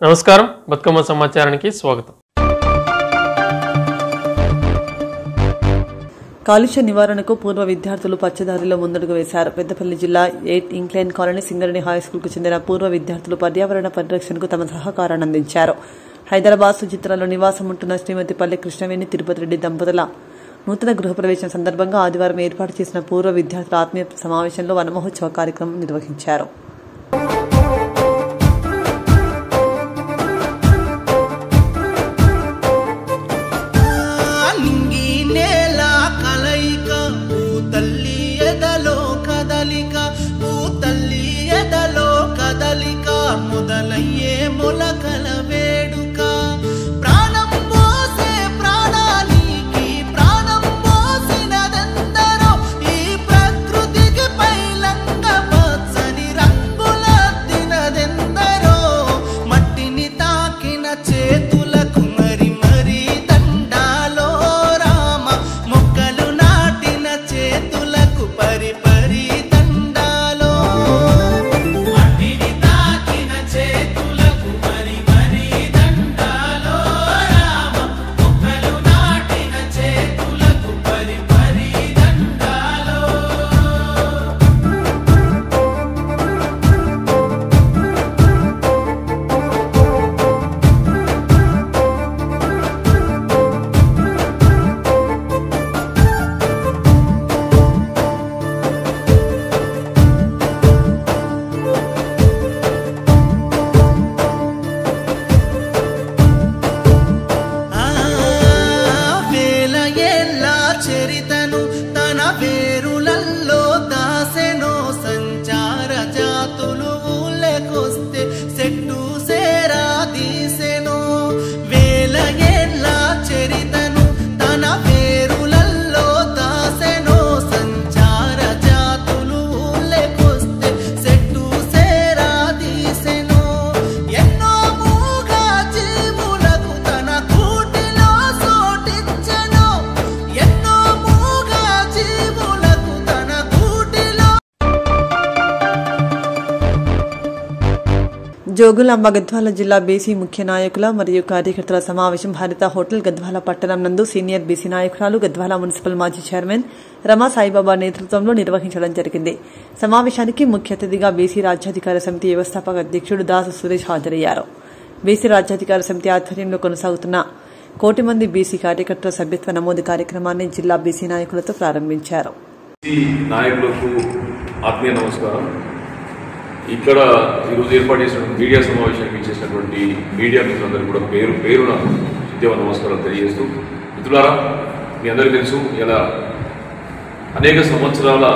నమస్కారం బతుకమ్మ సమాచారానికి స్వాగతం. కాలుష్య నివారణకు పూర్వ విద్యార్థులు పచ్చదారిలో ముందడుగు వేశారు. పెద్దపల్లి జిల్లా 8 ఇంక్లైన్ కాలనీ సింగరేణి హైస్కూల్కు చెందిన పూర్వ విద్యార్థులు పర్యావరణ పరిరక్షణకు తమ సహకారాన్ని అందించారు. హైదరాబాద్ సుచిత్రలో నివాసం ఉంటున్న శ్రీమతి పల్లె కృష్ణవేణి తిరుపతి రెడ్డి దంపతుల నూతన గృహప్రవేశం సందర్భంగా ఆదివారం ఏర్పాటు చేసిన పూర్వ విద్యార్థుల ఆత్మీయ సమావేశంలో వనమహోత్సవ కార్యక్రమం నిర్వహించారు. మొదలయ్యే మొలకల వేడుక ప్రాణం పోసే ప్రాణానికి ప్రాణం పోసినదెందరో ఈ ప్రకృతికి పైలంగ పచ్చని రంగుల తినదెందరో మట్టిని తాకిన చేతులకు మరి మరి దండాలో రామ మొక్కలు నాటిన చేతులకు పరి పరి దండాలో చరితను తన పేరులల్లో దాసెనో సంచార జాతులు ఊళ్ళకొస్తే సెట్టు సేరా తీసెనో వేల ఏళ్ళ చరితను తన పేరులల్లో దాసెనో సంచార జాతులు ఊళ్ళకొస్తే సెట్టు సేరా తీసెనో ఎన్నో మూగా జీవులకు తన కూటిలో సోటించెనో జోగులాంబ గద్వాల జిల్లా బీసీ ముఖ్య నాయకుల మరియు కార్యకర్తల సమావేశం హరిత హోటల్ గద్వాల పట్టణం నందు సీనియర్ బీసీ నాయకురాలు గద్వాల మున్సిపల్ మాజీ చైర్మన్ రమా సాయిబాబా నేతృత్వంలో నిర్వహించడం జరిగింది. సమావేశానికి ముఖ్య అతిథిగా బీసీ రాజ్యాధికార సమితి వ్యవస్థాపక అధ్యక్షుడు దాసు సురేష్ హాజరయ్యారు. బీసీ రాజ్యాధికార సమితి ఆధ్వర్యంలో కొనసాగుతున్న 1 కోటి మంది బీసీ కార్యకర్తల సభ్యత్వ నమోదు కార్యక్రమాన్ని జిల్లా బీసీ నాయకులతో ప్రారంభించారు. ఇక్కడ ఈరోజు ఏర్పాటు చేసినటువంటి మీడియా సమావేశానికి ఇచ్చేసినటువంటి మీడియా మిత్రులందరూ కూడా పేరు పేరున ఉద్యమ నమస్కారాలు తెలియజేస్తూ, మిత్రులారా మీ అందరికీ తెలుసు, ఇలా అనేక సంవత్సరాల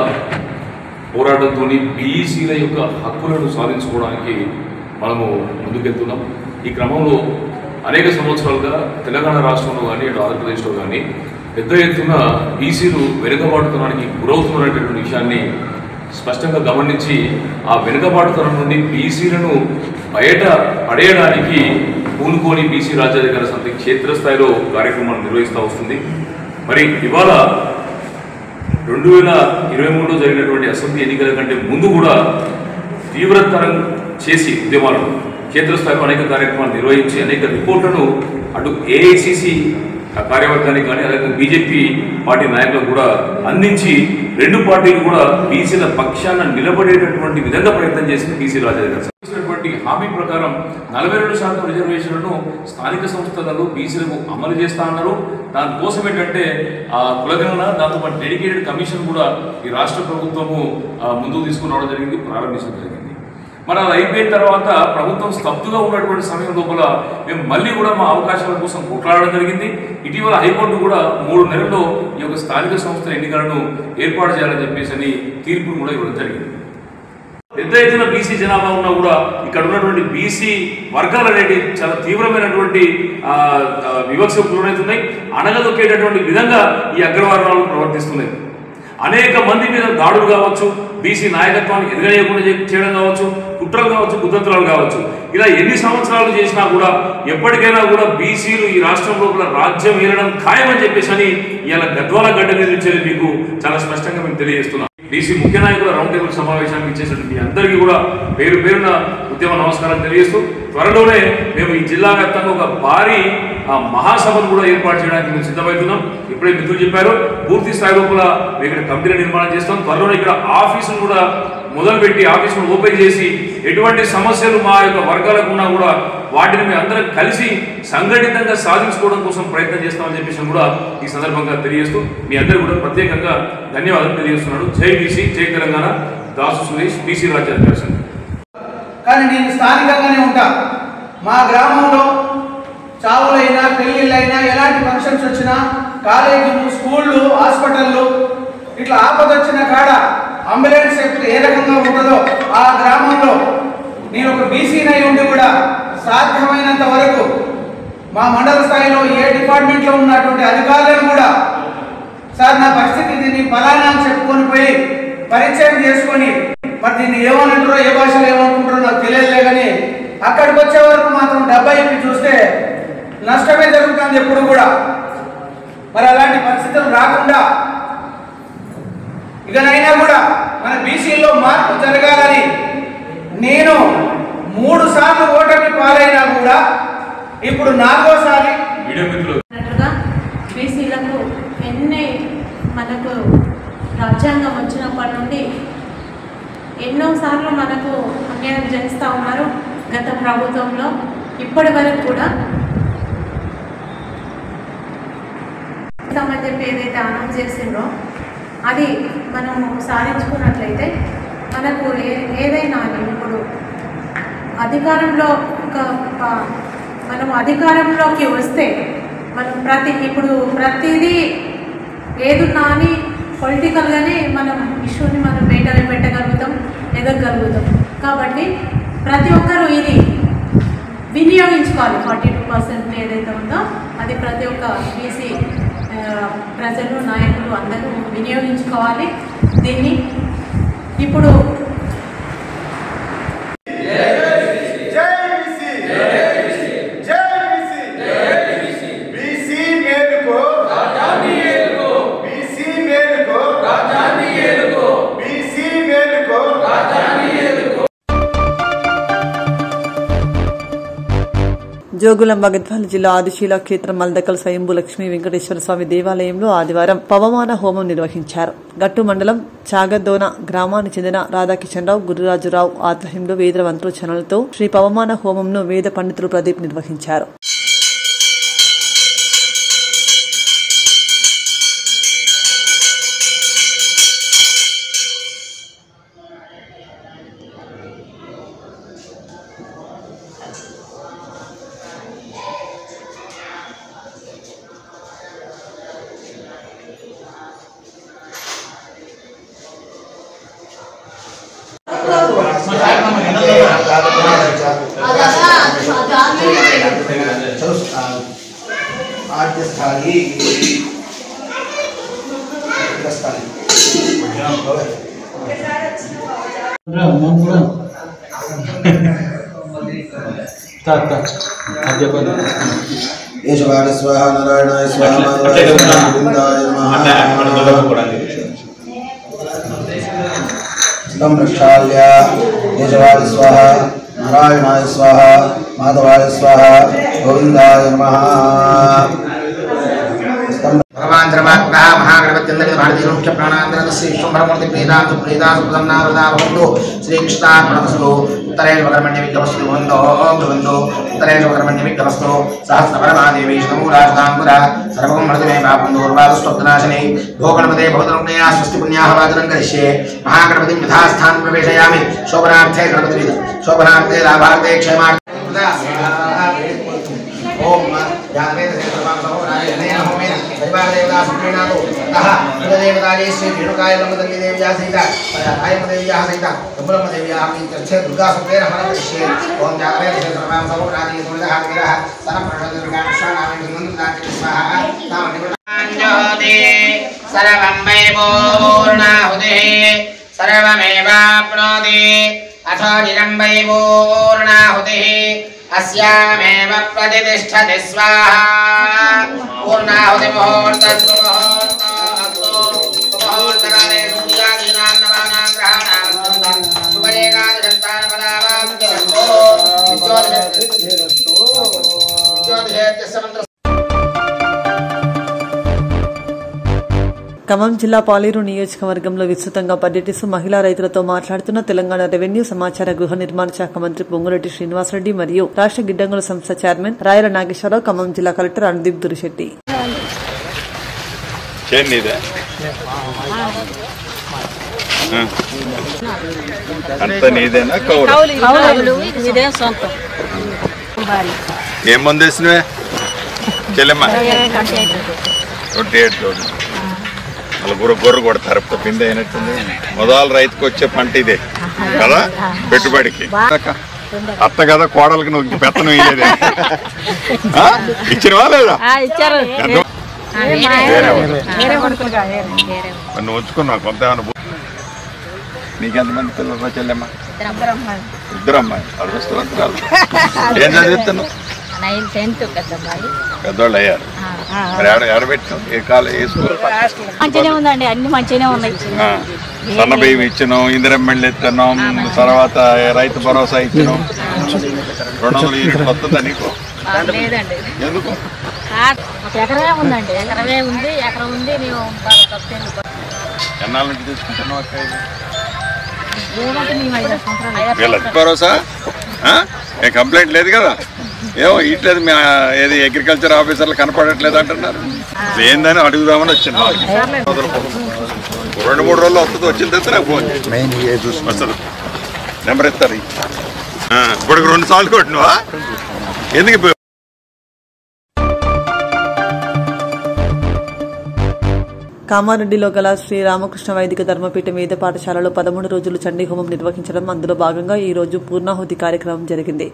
పోరాటంతో బీసీల యొక్క హక్కులను సాధించుకోవడానికి మనము ముందుకెళ్తున్నాం. ఈ క్రమంలో అనేక సంవత్సరాలుగా తెలంగాణ రాష్ట్రంలో కానీ ఇటు ఆంధ్రప్రదేశ్లో కానీ పెద్ద ఎత్తున బీసీలు వెనుకబాటుతనానికి గురవుతున్నటువంటి విషయాన్ని స్పష్టంగా గమనించి ఆ వెనుకబాటుతనం నుండి బీసీలను బయట పడేయడానికి పూనుకొని బీసీ రాజ్యాధికార సమితి క్షేత్రస్థాయిలో కార్యక్రమాలు నిర్వహిస్తూ వస్తుంది. మరి ఇవాళ 2023లో జరిగినటువంటి అసెంబ్లీ ఎన్నికల కంటే ముందు కూడా తీవ్రతరం చేసి ఉద్యమాలను క్షేత్రస్థాయిలో అనేక కార్యక్రమాలు నిర్వహించి అనేక రిపోర్టులను అటు ఏఐసిసి కార్యవర్గానికి కానీ అలాగే బీజేపీ పార్టీ నాయకులకు కూడా అందించి 2 పార్టీలు కూడా బీసీల పక్షాన నిలబడేటటువంటి విధంగా ప్రయత్నం చేసింది బీసీ రాజ్యాధికారి హామీ ప్రకారం 42% రిజర్వేషన్లను స్థానిక సంస్థలలో బీసీలకు అమలు చేస్తా అన్నారు. దానికోసం ఏంటంటే ఆ కులగణన దాంతో డెడికేటెడ్ కమిషన్ కూడా ఈ రాష్ట్ర ప్రభుత్వము ముందుకు తీసుకురావడం జరిగింది, ప్రారంభించడం జరిగింది. మరి అది అయిపోయిన తర్వాత ప్రభుత్వం స్తబ్దుగా ఉన్నటువంటి సమయం లోపల మేము మళ్ళీ కూడా మా అవకాశాల కోసం కొట్లాడడం జరిగింది. ఇటీవల హైకోర్టు కూడా 3 నెలల్లో ఈ యొక్క స్థానిక సంస్థల ఎన్నికలను ఏర్పాటు చేయాలని చెప్పేసి తీర్పును కూడా ఇవ్వడం జరిగింది. పెద్ద ఎత్తున బీసీ జనాభా ఉన్నా కూడా ఇక్కడ ఉన్నటువంటి బీసీ వర్గాలు అనేవి చాలా తీవ్రమైనటువంటి వివక్షకు గురవుతున్నాయి. అణగదొక్కేటటువంటి విధంగా ఈ అగ్రవర్ణాలు ప్రవర్తిస్తున్నాయి. అనేక మంది మీద దాడులు కావచ్చు, బీసీ నాయకత్వాన్ని ఎదుగలేకుండా చేయడం కావచ్చు, కుట్రలు కావచ్చు, కుతంత్రాలు కావచ్చు, ఇలా ఎన్ని సంవత్సరాలు చేసినా కూడా ఎప్పటికైనా కూడా బీసీలు ఈ రాష్ట్రం లోపల రాజ్యం ఏలడం ఖాయమని చెప్పేసి ఇలా గద్వాల గడ్డ మీద నుంచి మీకు చాలా స్పష్టంగా మేము తెలియజేస్తున్నాం. బీసీ ముఖ్య నాయకుల రౌండ్ టేబుల్ సమావేశానికి ఇచ్చేసినటువంటి మీ అందరికీ కూడా పేరు పేరున ఉద్యమ నమస్కారం తెలియజేస్తూ త్వరలోనే మేము ఈ జిల్లా వ్యాప్తంగా ఒక భారీ మహాసభను కూడా ఏర్పాటు చేయడానికి మేము సిద్ధమవుతున్నాం. ఇప్పుడే మిత్రులు చెప్పారు పూర్తి స్థాయి లోపల మేము ఇక్కడ కమిటీల నిర్మాణం చేస్తాం. త్వరలోనే ఇక్కడ ఆఫీసును కూడా మొదలుపెట్టి ఆఫీసును ఓపెన్ చేసి ఎటువంటి సమస్యలు మా యొక్క వర్గాలకు ఉన్నా కూడా వాటిని మేము అందరం కలిసి సంఘటితంగా సాధించుకోవడం కోసం ప్రయత్నం చేస్తామని చెప్పేసి కూడా ఈ సందర్భంగా తెలియజేస్తూ మీ అందరూ కూడా ప్రత్యేకంగా ధన్యవాదాలు తెలియజేస్తున్నాడు. జై బీసీ, జై తెలంగాణ. దాసు సురేష్, బీసీ రాజ్య అధ్యక్షుడు. కానీ నేను స్థానికంగానే ఉంటా. మా గ్రామంలో చావులైనా పెళ్లిళ్ళైనా ఎలాంటి ఫంక్షన్స్ వచ్చినా కాలేజీలు, స్కూళ్ళు, హాస్పిటళ్ళు ఇట్లా ఆపద వచ్చిన కాడ అంబులెన్స్ ఏ రకంగా ఉంటుందో ఆ గ్రామంలో నేను ఒక బీసీనై ఉండి కూడా సాధ్యమైనంత వరకు మా మండల స్థాయిలో ఏ డిపార్ట్మెంట్లో ఉన్నటువంటి అధికారులను కూడా సార్ నా పరిస్థితి దీన్ని ఫలానా అని చెప్పుకొని పోయి పరిచయం చేసుకొని మరి దీన్ని ఏమనంటారో ఏ భాషలో ఏమనుకుంటారో నాకు తెలియదులే కానీ అక్కడికి వచ్చే వరకు మాత్రం డబ్బా ఇప్పి చూస్తే నష్టమే జరుగుతుంది ఎప్పుడు కూడా. మరి అలాంటి పరిస్థితులు రాకుండా ఇకనైనా కూడా మన బీసీలో మార్పు జరగాలని నేను 3 సార్లు ఓటమి పాలైనా కూడా ఇప్పుడు 4వసారి బీసీలకు ఎన్ని మనకు రాజ్యాంగం వచ్చినప్పటి నుండి ఎన్నోసార్లు మనకు అన్యాయం చేస్తూ ఉన్నారు. గత ప్రభుత్వంలో ఇప్పటి వరకు కూడా అని చెప్పి ఏదైతే అనౌన్స్ చేసిండ్రో అది మనం సాధించుకున్నట్లయితే మనకు ఏదైనా ఇప్పుడు అధికారంలో మనం అధికారంలోకి వస్తే మనం ఇప్పుడు ప్రతిదీ ఏదున్నా అని పొలిటికల్గానే మనం ఇష్యూని మనం పెట్టగలుగుతాం, ఎదగలుగుతాం. కాబట్టి ప్రతి ఒక్కరూ ఇది వినియోగించుకోవాలి. 42% ఏదైతే ఉందో అది ప్రతి ఒక్క బీసీ ప్రజలు, నాయకులు అందరూ వినియోగించుకోవాలి దీన్ని. ఇప్పుడు జోగులాంబ గద్వాల జిల్లా ఆదిశీల క్షేత్రం మల్దకల్ స్వయంభూ లక్ష్మీ వెంకటేశ్వర స్వామి దేవాలయంలో ఆదివారం పవమాన హోమం నిర్వహించారు. గట్టు మండలం చాగదోన గ్రామానికి చెందిన రాధాకిషన్ రావు, గురురాజురావు ఆధ్వర్యంలో వేద మంత్రోచ్చరణలతో శ్రీ పవమాన హోమంను వేద పండితులు ప్రదీప్ నిర్వహించారు. ईश्वराय स्वाहा, नारायणाय स्वाहा, गोविंदाय नमः। प्रक्षाल्य ईश्वराय स्वाहा, नारायणाय स्वाहा, माधवाय स्वाहा, गोविंदाय नमः। भगवान सर्वात्मः महागणपत्यन्दे भारतीय मुख्य प्राणांतर श्री शुंभरमूर्ति प्रीदांतु प्रीदांतु प्रसन्नावदा भवन्तु श्री कृष्णार्पणमस्तु। उत्तरेण वक्रमण्य विघ्नवस्तु भवन्तु उत्तरेण वक्रमण्य विघ्नवस्तु सहस्रपरमादेवी शतमूलाशतांकुरा सर्वं मृतमे पापन्दोर्वादस्तोत्रनाशने भोगणपते भवतनुज्ञया स्वस्ति पुण्याः वाचनं करिष्ये। महागणपतिं यथास्थानं प्रवेशयामि। शोभनार्थे गणपतिविद शोभनार्थे लाभार्थे क्षेमार्थे ओम जागृत सर्वं सहोराय अनेन होमेन परिवार देवता सुप्रीणातो ततः कुलदेवताये श्री रेणुकाय लंबदल्ली देव्या सहिता आयम देव्या सहिता ब्रह्म देव्या अपि चर्चे दुर्गा सुप्रेण हरदृश्ये ओम जागृत सर्वं सहोराय तुलदः गिरः सर्वप्रसाद दुर्गा शानामि नंदनाति स्वाहा तामनिज्योति सर्वं वै पूर्णाहुतिः सर्वमेवाप्नोति अथो निरं वै पूर्णाहुतिः अस्यामेव प्रतिष्ठति स्वाहा। पूर्णाहुति मुहूर्तस्तु मुहूर्तकाले सूर्यादीनां ఖమ్మం జిల్లా పాలేరు నియోజకవర్గంలో విస్తృతంగా పర్యటిస్తూ మహిళా రైతులతో మాట్లాడుతున్న తెలంగాణ రెవెన్యూ సమాచార గృహ నిర్మాణ శాఖ మంత్రి పొంగులేటి శ్రీనివాసరెడ్డి మరియు రాష్ట్ర గిడ్డంగుల సంస్థ చైర్మన్ రాయల నాగేశ్వరరావు, ఖమ్మం జిల్లా కలెక్టర్ అనుదీప్ దురిశెట్టి. ఏం మంది వేసినవే చెల్లెమ్మా? 28 రోజులు అలా గొర్రె కొడతారు. పిండి అయినట్టుంది. మొదలు రైతుకు వచ్చే పంట ఇదే కదా పెట్టుబడికి. అత్త కదా కోడలకి నువ్వు పెత్తనం ఇయ్యేదే. ఇచ్చినవా లేదా? నువ్వు ఉంచుకున్నావు కొంత. నీకెంతమంది పిల్లలు చెల్లెమ్మ? 2 అమ్మాయి. అదృష్టవంతురాలు. ఏం చదివిస్తున్నావు? పెద్దవాళ్ళు అయ్యారు. మరి ఆడబెట్టినాం ఏ కాలం ఏ స్కూల్? మంచిగానే ఉందండి, అన్ని మంచిగానే ఉన్నాయి. సన్న బియ్యం ఇచ్చినాం, ఇందిరమ్మెళ్ళు ఇస్తున్నాం, తర్వాత రైతు భరోసా ఇచ్చినాం. 200 యూనిట్లు వస్తుందా నీకు? లేదండి. ఎందుకు? ఒక ఎకరమే ఉందండి. ఎకరమే ఉంది. ఎకరం ఉంది. మేము ఎన్నాళ్ళ నుంచి తీసుకుంటున్నాం అక్క? సంవత్సరాలు. భరోసా ఏం కంప్లైంట్ లేదు కదా? ఏమో ఇట్లేదు. ఏది అగ్రికల్చర్ ఆఫీసర్లు కనపడట్లేదు అంటున్నారు. ఏందని అడుగుదామని వచ్చింది. 2-3 రోజులు వస్తుంది. వచ్చిన తర్వాత నాకు ఫోన్ వస్తుంది. నెంబర్ ఇస్తారు. ఇప్పుడు 2 సార్లు కొట్టినవా? ఎందుకు? కామారెడ్డిలో గల శ్రీ రామకృష్ణ వైదిక ధర్మపీఠం వేద పాఠశాలలో 13 రోజులు చండీ హోమం నిర్వహించడం, అందులో భాగంగా ఈ రోజు పూర్ణాహుతి కార్యక్రమం జరిగింది.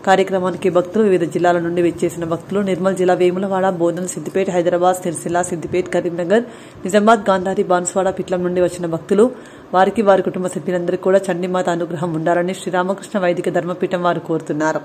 కార్యక్రమానికి భక్తులు, వివిధ జిల్లాల నుండి విచ్చేసిన భక్తులు నిర్మల్ జిల్లా వేములవాడ, బోధన్, సిద్దిపేట, హైదరాబాద్, సిరిసిల్ల, సిద్దిపేట, కరీంనగర్, నిజామాబాద్, గాంధారి, బాన్స్వాడ, పిట్లం నుండి వచ్చిన భక్తులు, వారికి వారి కుటుంబ సభ్యులందరికీ కూడా చండీమాత అనుగ్రహం ఉండాలని శ్రీరామకృష్ణ వైదిక ధర్మపీఠం వారు కోరుతున్నారు.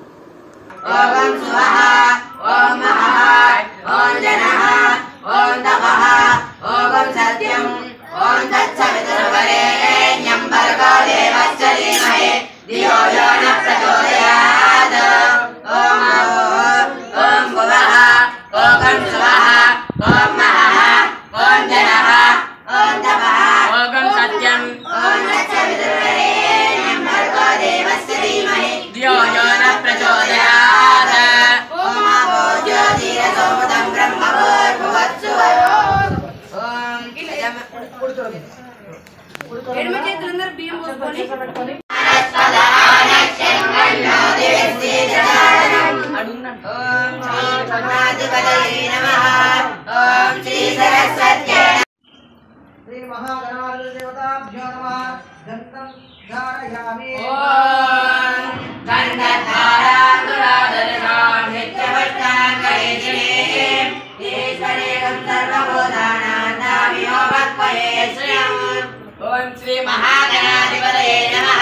శ్రీ మహాగణాధిపతయే నమః.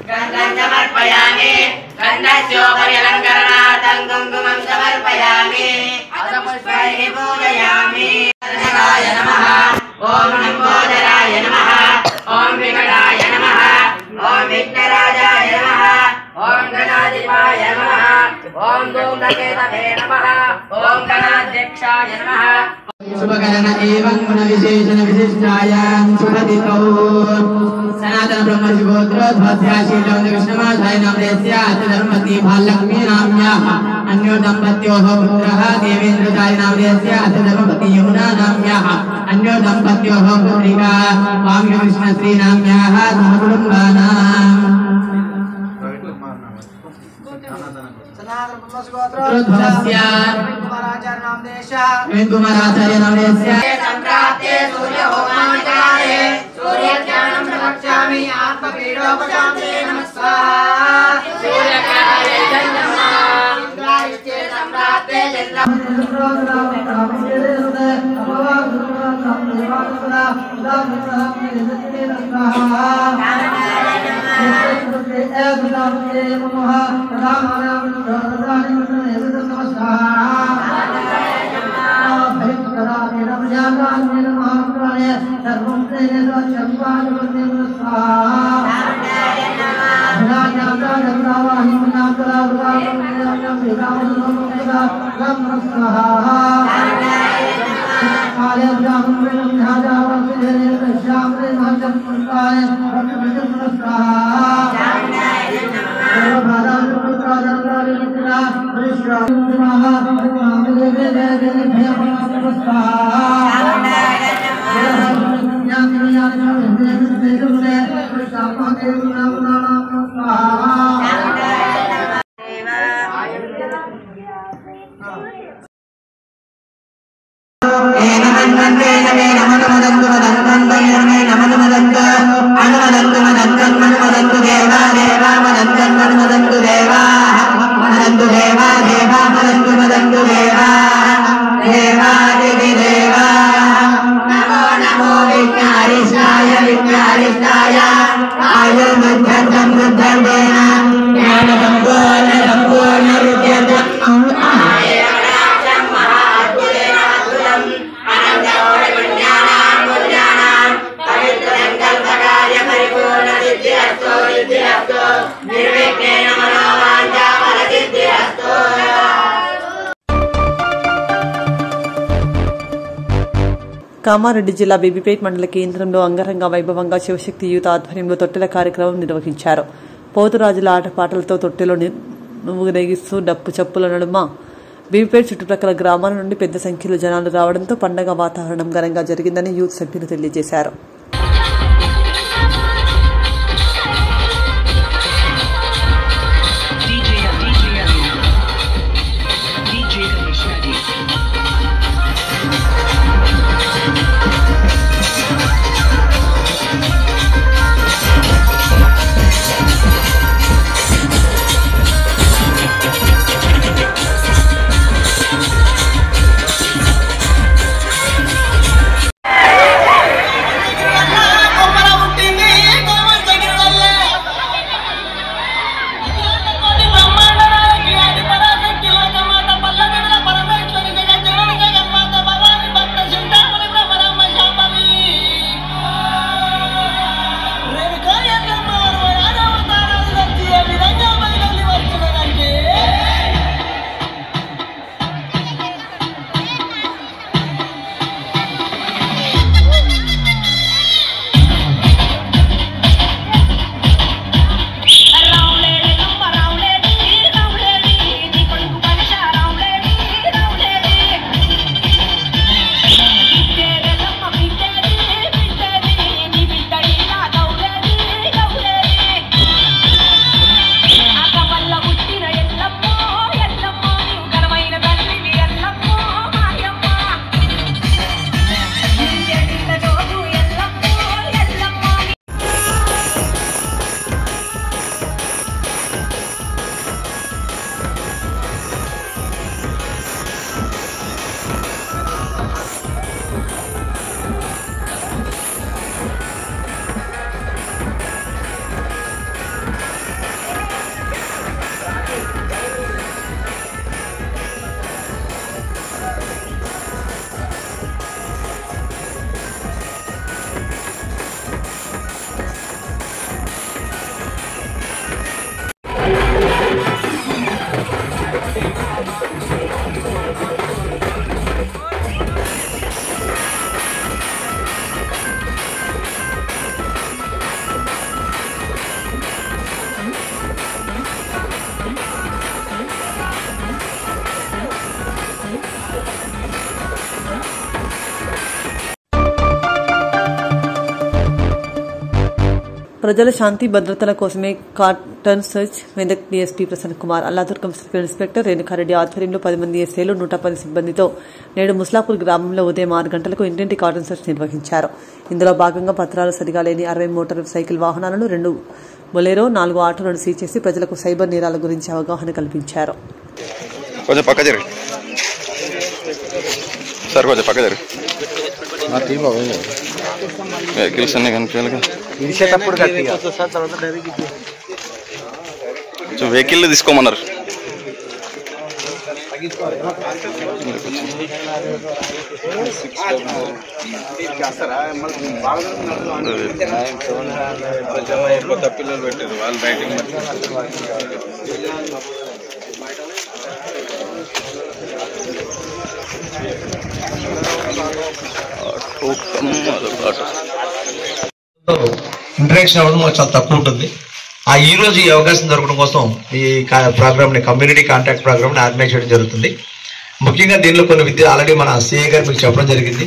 గంధం సమర్పయామి. గంధస్యోపరి అలంకరణార్థం కుంకుమం సమర్పయామి. అథ పుష్పైః పూజయామి. గణాయ నమః. ఓం లంబోదరాయ నమః. ఓం వికటాయ నమః. ఓం విఘ్నరాజాయ నమః. ఓం గణాధిపాయ నమః. ఓం ధూమ్రకేతవే నమః. ఓం గణాధ్యక్షాయ నమః. शुभकरण एवं गुण विशेषण विशिष्टायां शुभदितौ सनातन ब्रह्म शिवोत्र ध्वत्याशीलं कृष्णमाधाय नामदेस्यात् धर्मपत्नी भालक्ष्मी नाम्याः अन्यो दम्पत्योः पुत्रः देवेन्द्रजाय नामदेस्यात् धर्मपत्नी यमुना नाम्याः अन्यो दम्पत्योः पुत्रिका स्वामी कृष्णश्री नाम्याः सहकुटुम्बानाम् कुमाराचार्य नामदेस्य संप्राप्ते सूर्य होमानिकारे सूर्य ज्ञानं प्रवक्ष्यामि आत्मपीडोपशान्ते नमः स्वाहा सूर्यकाय जन्मः इंद्रायस्ते संप्राप्ते स्वाहा కామారెడ్డి జిల్లా బీబీపేట్ మండల కేంద్రంలో అంగరంగ వైభవంగా శివశక్తి యూత్ ఆధ్వర్యంలో తొట్టెల కార్యక్రమం నిర్వహించారు. పోతురాజుల ఆటపాటలతో తొట్టెలో ఊరేగిస్తూ డప్పు చప్పుల నడుమ బీబీపేట్ చుట్టుప్రక్కల గ్రామాల నుండి పెద్ద సంఖ్యలో జనాలు రావడంతో పండగ వాతావరణం ఘనంగా జరిగిందని యూత్ సభ్యులు తెలియజేశారు. ప్రజల శాంతి భద్రతల కోసమే cordon search Medak DSP Prasanna Kumar, Alladurgam circle inspector Renuka Reddy ఆధ్వర్యంలో 10 మంది ఎస్ఐలు 110 సిబ్బందితో నేడు ముస్లాపూర్ గ్రామంలో ఉదయం 6 గంటలకు ఇంటింటి కార్టన్ సర్చ్ నిర్వహించారు. ఇందులో భాగంగా పత్రాలు సరిగా లేని 60 మోటార్ సైకిల్ వాహనాలను, 2 బొలెరో, 4 ఆటోలను సీజ్ చేసి ప్రజలకు సైబర్ నేరాల గురించి అవగాహన కల్పించారు. వెహికల్ తీసుకోమన్నారు. కొత్త పిల్లలు పెట్టారు వాళ్ళు రైటింగ్ ఇంటరాక్షన్ అవ్వడం చాలా తక్కువ ఉంటుంది. ఈ రోజు ఈ అవకాశం దొరకడం కోసం ఈ ప్రోగ్రామ్ ని కమ్యూనిటీ కాంటాక్ట్ ప్రోగ్రామ్ ని ఆర్గనైజ్ చేయడం జరుగుతుంది. ముఖ్యంగా దీనిలో కొన్ని ఆల్రెడీ మన సిఐ గారు మీకు చెప్పడం జరిగింది.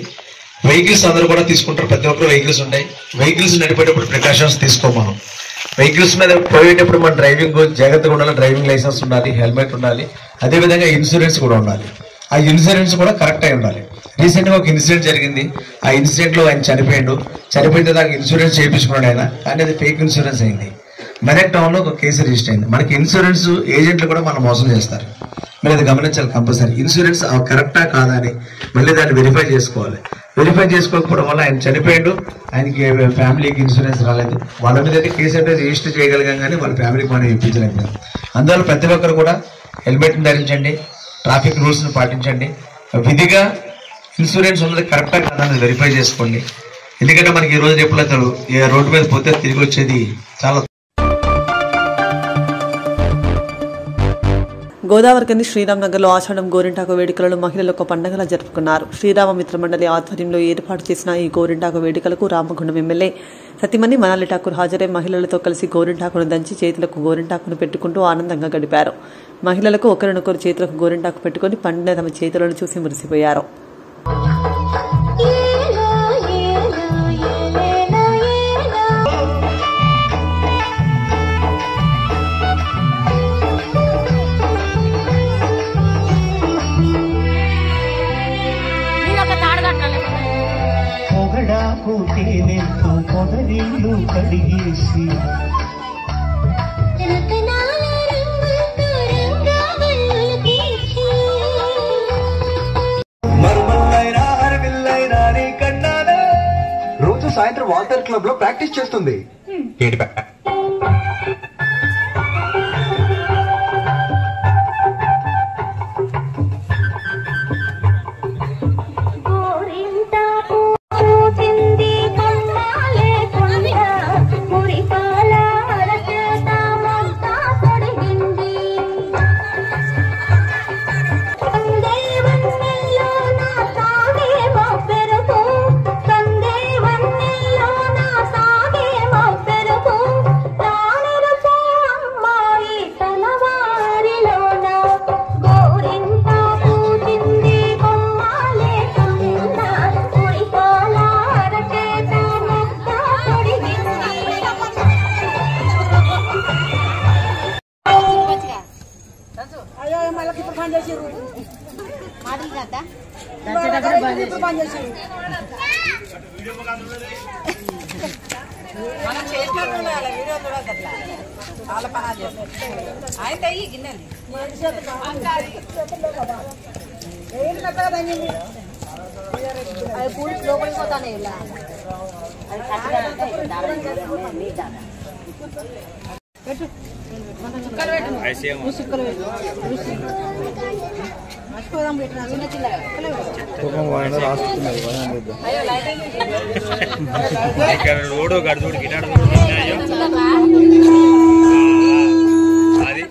వెహికల్స్ అందరూ కూడా తీసుకుంటారు, ప్రతి ఒక్కరు వెహికల్స్ ఉంటాయి. వెహికల్స్ నడిపేటప్పుడు ప్రికాషన్స్ తీసుకోమనం. వెహికల్స్ మీద పోయేటప్పుడు మన డ్రైవింగ్ జాగ్రత్తగా ఉండాలి, డ్రైవింగ్ లైసెన్స్ ఉండాలి, హెల్మెట్ ఉండాలి, అదేవిధంగా ఇన్సూరెన్స్ కూడా ఉండాలి. ఆ ఇన్సూరెన్స్ కూడా కరెక్ట్ అయి ఉండాలి. రీసెంట్ గా ఒక ఇన్సిడెంట్ జరిగింది. ఆ ఇన్సిడెంట్ లో ఆయన చనిపోయిన దానికి ఇన్సూరెన్స్ చేయించుకున్నాడు ఆయన, కానీ అది ఫేక్ ఇన్సూరెన్స్ అయింది. మెదక్ టౌన్ లో ఒక కేసు రిజిస్టర్ అయింది. మనకి ఇన్సూరెన్స్ ఏజెంట్లు కూడా మనం మోసం చేస్తారు, మీరు అది గమనించాలి. కంపల్సరీ ఇన్సూరెన్స్ కరెక్టా కాదా అని మళ్ళీ దాన్ని వెరిఫై చేసుకోవాలి. వెరిఫై చేసుకోకపోవడం వల్ల ఆయన చనిపోయాడు, ఆయనకి ఫ్యామిలీకి ఇన్సూరెన్స్ రాలేదు. వాళ్ళ మీద అయితే కేసు అంటే రిజిస్టర్ చేయగలిగాం, కానీ వాళ్ళ ఫ్యామిలీకి మనం ఇప్పించలేకపోయాం. అందువల్ల ప్రతి ఒక్కరు కూడా హెల్మెట్ ధరించండి, ట్రాఫిక్ రూల్స్ ను పాటించండి, విధిగా ఇన్సూరెన్స్ ఉన్నది కరెక్టా కాదా అని వెరిఫై చేసుకోండి. ఎందుకంటే మనకి ఈ రోజు రేపులో రోడ్డు మీద పోతే తిరిగి వచ్చేది చాలా. గోదావరికని శ్రీరామ్ నగర్లో ఆషాఢం గోరింటాకు వేడుకలను మహిళలు ఒక పండుగలా జరుపుకున్నారు. శ్రీరామ మిత్ర మండలి ఆధ్వర్యంలో ఏర్పాటు చేసిన ఈ గోరింటాకు వేడుకలకు రామగుండం ఎమ్మెల్యే సతీమణి మనాలి ఠాకూర్ హాజరై మహిళలతో కలిసి గోరింటాకును దంచి చేతులకు గోరింటాకును పెట్టుకుంటూ ఆనందంగా గడిపారు. మహిళలకు ఒకరినొకరు చేతులకు గోరింటాకు పెట్టుకుని పండిన తమ చేతులను చూసి మురిసిపోయారు. పొదరిల్లు కడిగేసి రోజు సాయంత్రం వాల్టర్ క్లబ్ లో ప్రాక్టీస్ చేస్తుంది. మనం చేసినట్టు వీడియో కూడా చాలా పని చేస్తాం. అయితే ఈ గిన్నెలు అవి పూలు లోపలికి పోతానే ఇలా చుక్కలు పెట్టు చుక్కలు పెట్టు మర్చిపోదాం పెట్టిన చిన్న చిన్న రోడ్డు గడుచుడు గిటాడు అది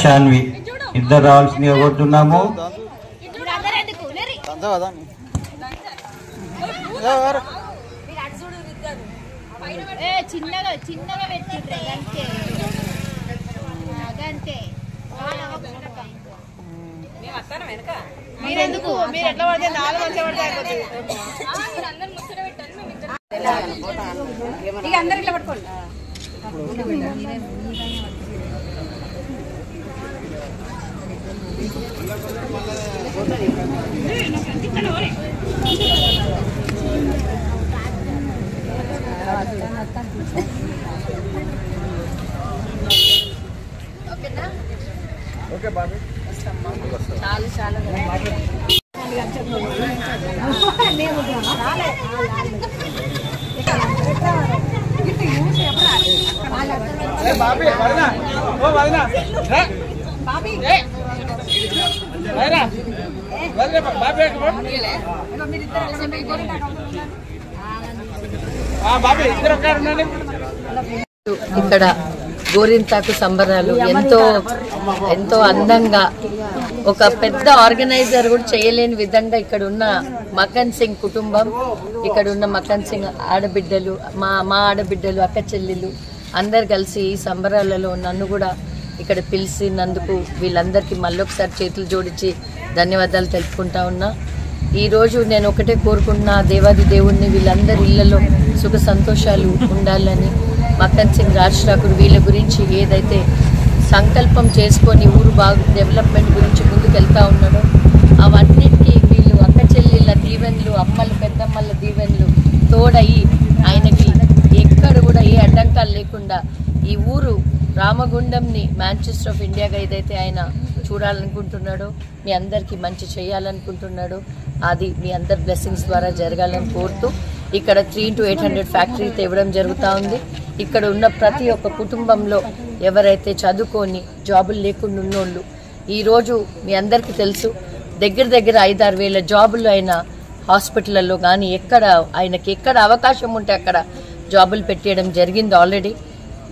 శాన్వి ఇద్దరు రావాల్సింది కొట్టున్నాము. చిన్నగా చిన్నగా పెట్టిండ్రే అంతే అదంతే. మీరెందుకు మీరు ఎట్లా పడితే నాలుగు మంచిగా పడితే ఇక అందరు ఇట్లా పట్టుకోండి. ఓకే బాబు చాలు చాలు బాబీ వదినా ఓ వదినా బాబీ వదినా వదినా బాబీ బాబీ ఇద్దరు ఒక్కడ ఉండండి. ఇక్కడ గోరింటాకు సంబరాలు ఎంతో ఎంతో అందంగా ఒక పెద్ద ఆర్గనైజర్ కూడా చేయలేని విధంగా ఇక్కడ ఉన్న మకన్ సింగ్ కుటుంబం, ఇక్కడ ఉన్న మకన్ సింగ్ ఆడబిడ్డలు, మా ఆడబిడ్డలు, అక్క చెల్లెలు అందరు కలిసి ఈ సంబరాలలో నన్ను కూడా ఇక్కడ పిలిచినందుకు వీళ్ళందరికీ మళ్ళొకసారి చేతులు జోడించి ధన్యవాదాలు తెలుపుకుంటా ఉన్నా. ఈరోజు నేను ఒకటే కోరుకుంటున్నా, దేవాది దేవుణ్ణి వీళ్ళందరి ఇళ్లలో సుఖ సంతోషాలు ఉండాలని. మకన్ సింగ్ రాజ్ ఠాకూర్ వీళ్ళ గురించి ఏదైతే సంకల్పం చేసుకొని ఊరు డెవలప్మెంట్ గురించి ముందుకెళ్తా ఉన్నాడో అవన్నిటికీ వీళ్ళు అక్క చెల్లెళ్ళ దీవెనలు, అమ్మలు పెద్దమ్మల దీవెనలు తోడయి ఆయనకి ఎక్కడ కూడా ఏ అడ్డంకాలు లేకుండా ఈ ఊరు రామగుండంని మాంచెస్టర్ ఆఫ్ ఇండియాగా ఏదైతే ఆయన చూడాలనుకుంటున్నాడో, మీ అందరికీ మంచి చేయాలనుకుంటున్నాడో అది మీ అందరి బ్లెస్సింగ్స్ ద్వారా జరగాలని కోరుతూ ఇక్కడ 3x800 ఫ్యాక్టరీ తేవడం జరుగుతూ ఉంది. ఇక్కడ ఉన్న ప్రతి ఒక్క కుటుంబంలో ఎవరైతే చదువుకొని జాబులు లేకుండా ఉన్నోళ్ళు ఈరోజు మీ అందరికీ తెలుసు దగ్గర 5-6 వేల జాబులు అయినా హాస్పిటల్లో కానీ ఆయనకి ఎక్కడ అవకాశం ఉంటే అక్కడ జాబులు పెట్టేయడం జరిగింది ఆల్రెడీ.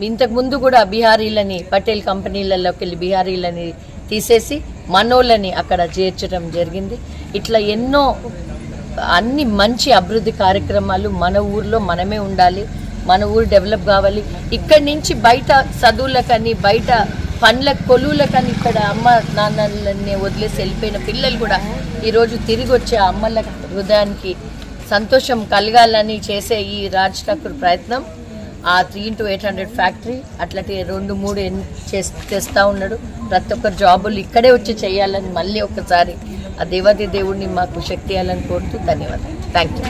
ఇంతకుముందు కూడా బీహారీలని పటేల్ కంపెనీలలోకి వెళ్ళి బీహారీలని తీసేసి మనోళ్ళని అక్కడ చేర్చడం జరిగింది. ఇట్లా ఎన్నో అన్ని మంచి అభివృద్ధి కార్యక్రమాలు మన ఊర్లో మనమే ఉండాలి, మన ఊరు డెవలప్ కావాలి. ఇక్కడి నుంచి బయట చదువులకని బయట పండ్ల కొలువులకని ఇక్కడ అమ్మ నాన్నలని వదిలేసి వెళ్ళిపోయిన పిల్లలు కూడా ఈరోజు తిరిగి వచ్చే అమ్మల హృదయానికి సంతోషం కలగాలని చేసే ఈ రాజ్ ఠాకూర్ ప్రయత్నం ఆ 3x800 ఫ్యాక్టరీ అట్లాంటి 2-3 చేస్తూ ఉన్నాడు. ప్రతి ఒక్క జాబులు ఇక్కడే వచ్చి చేయాలని మళ్ళీ ఒకసారి ఆ దేవాది దేవుడిని మాకు శక్తి ఇవ్వాలని కోరుతూ ధన్యవాదాలు. Thank you.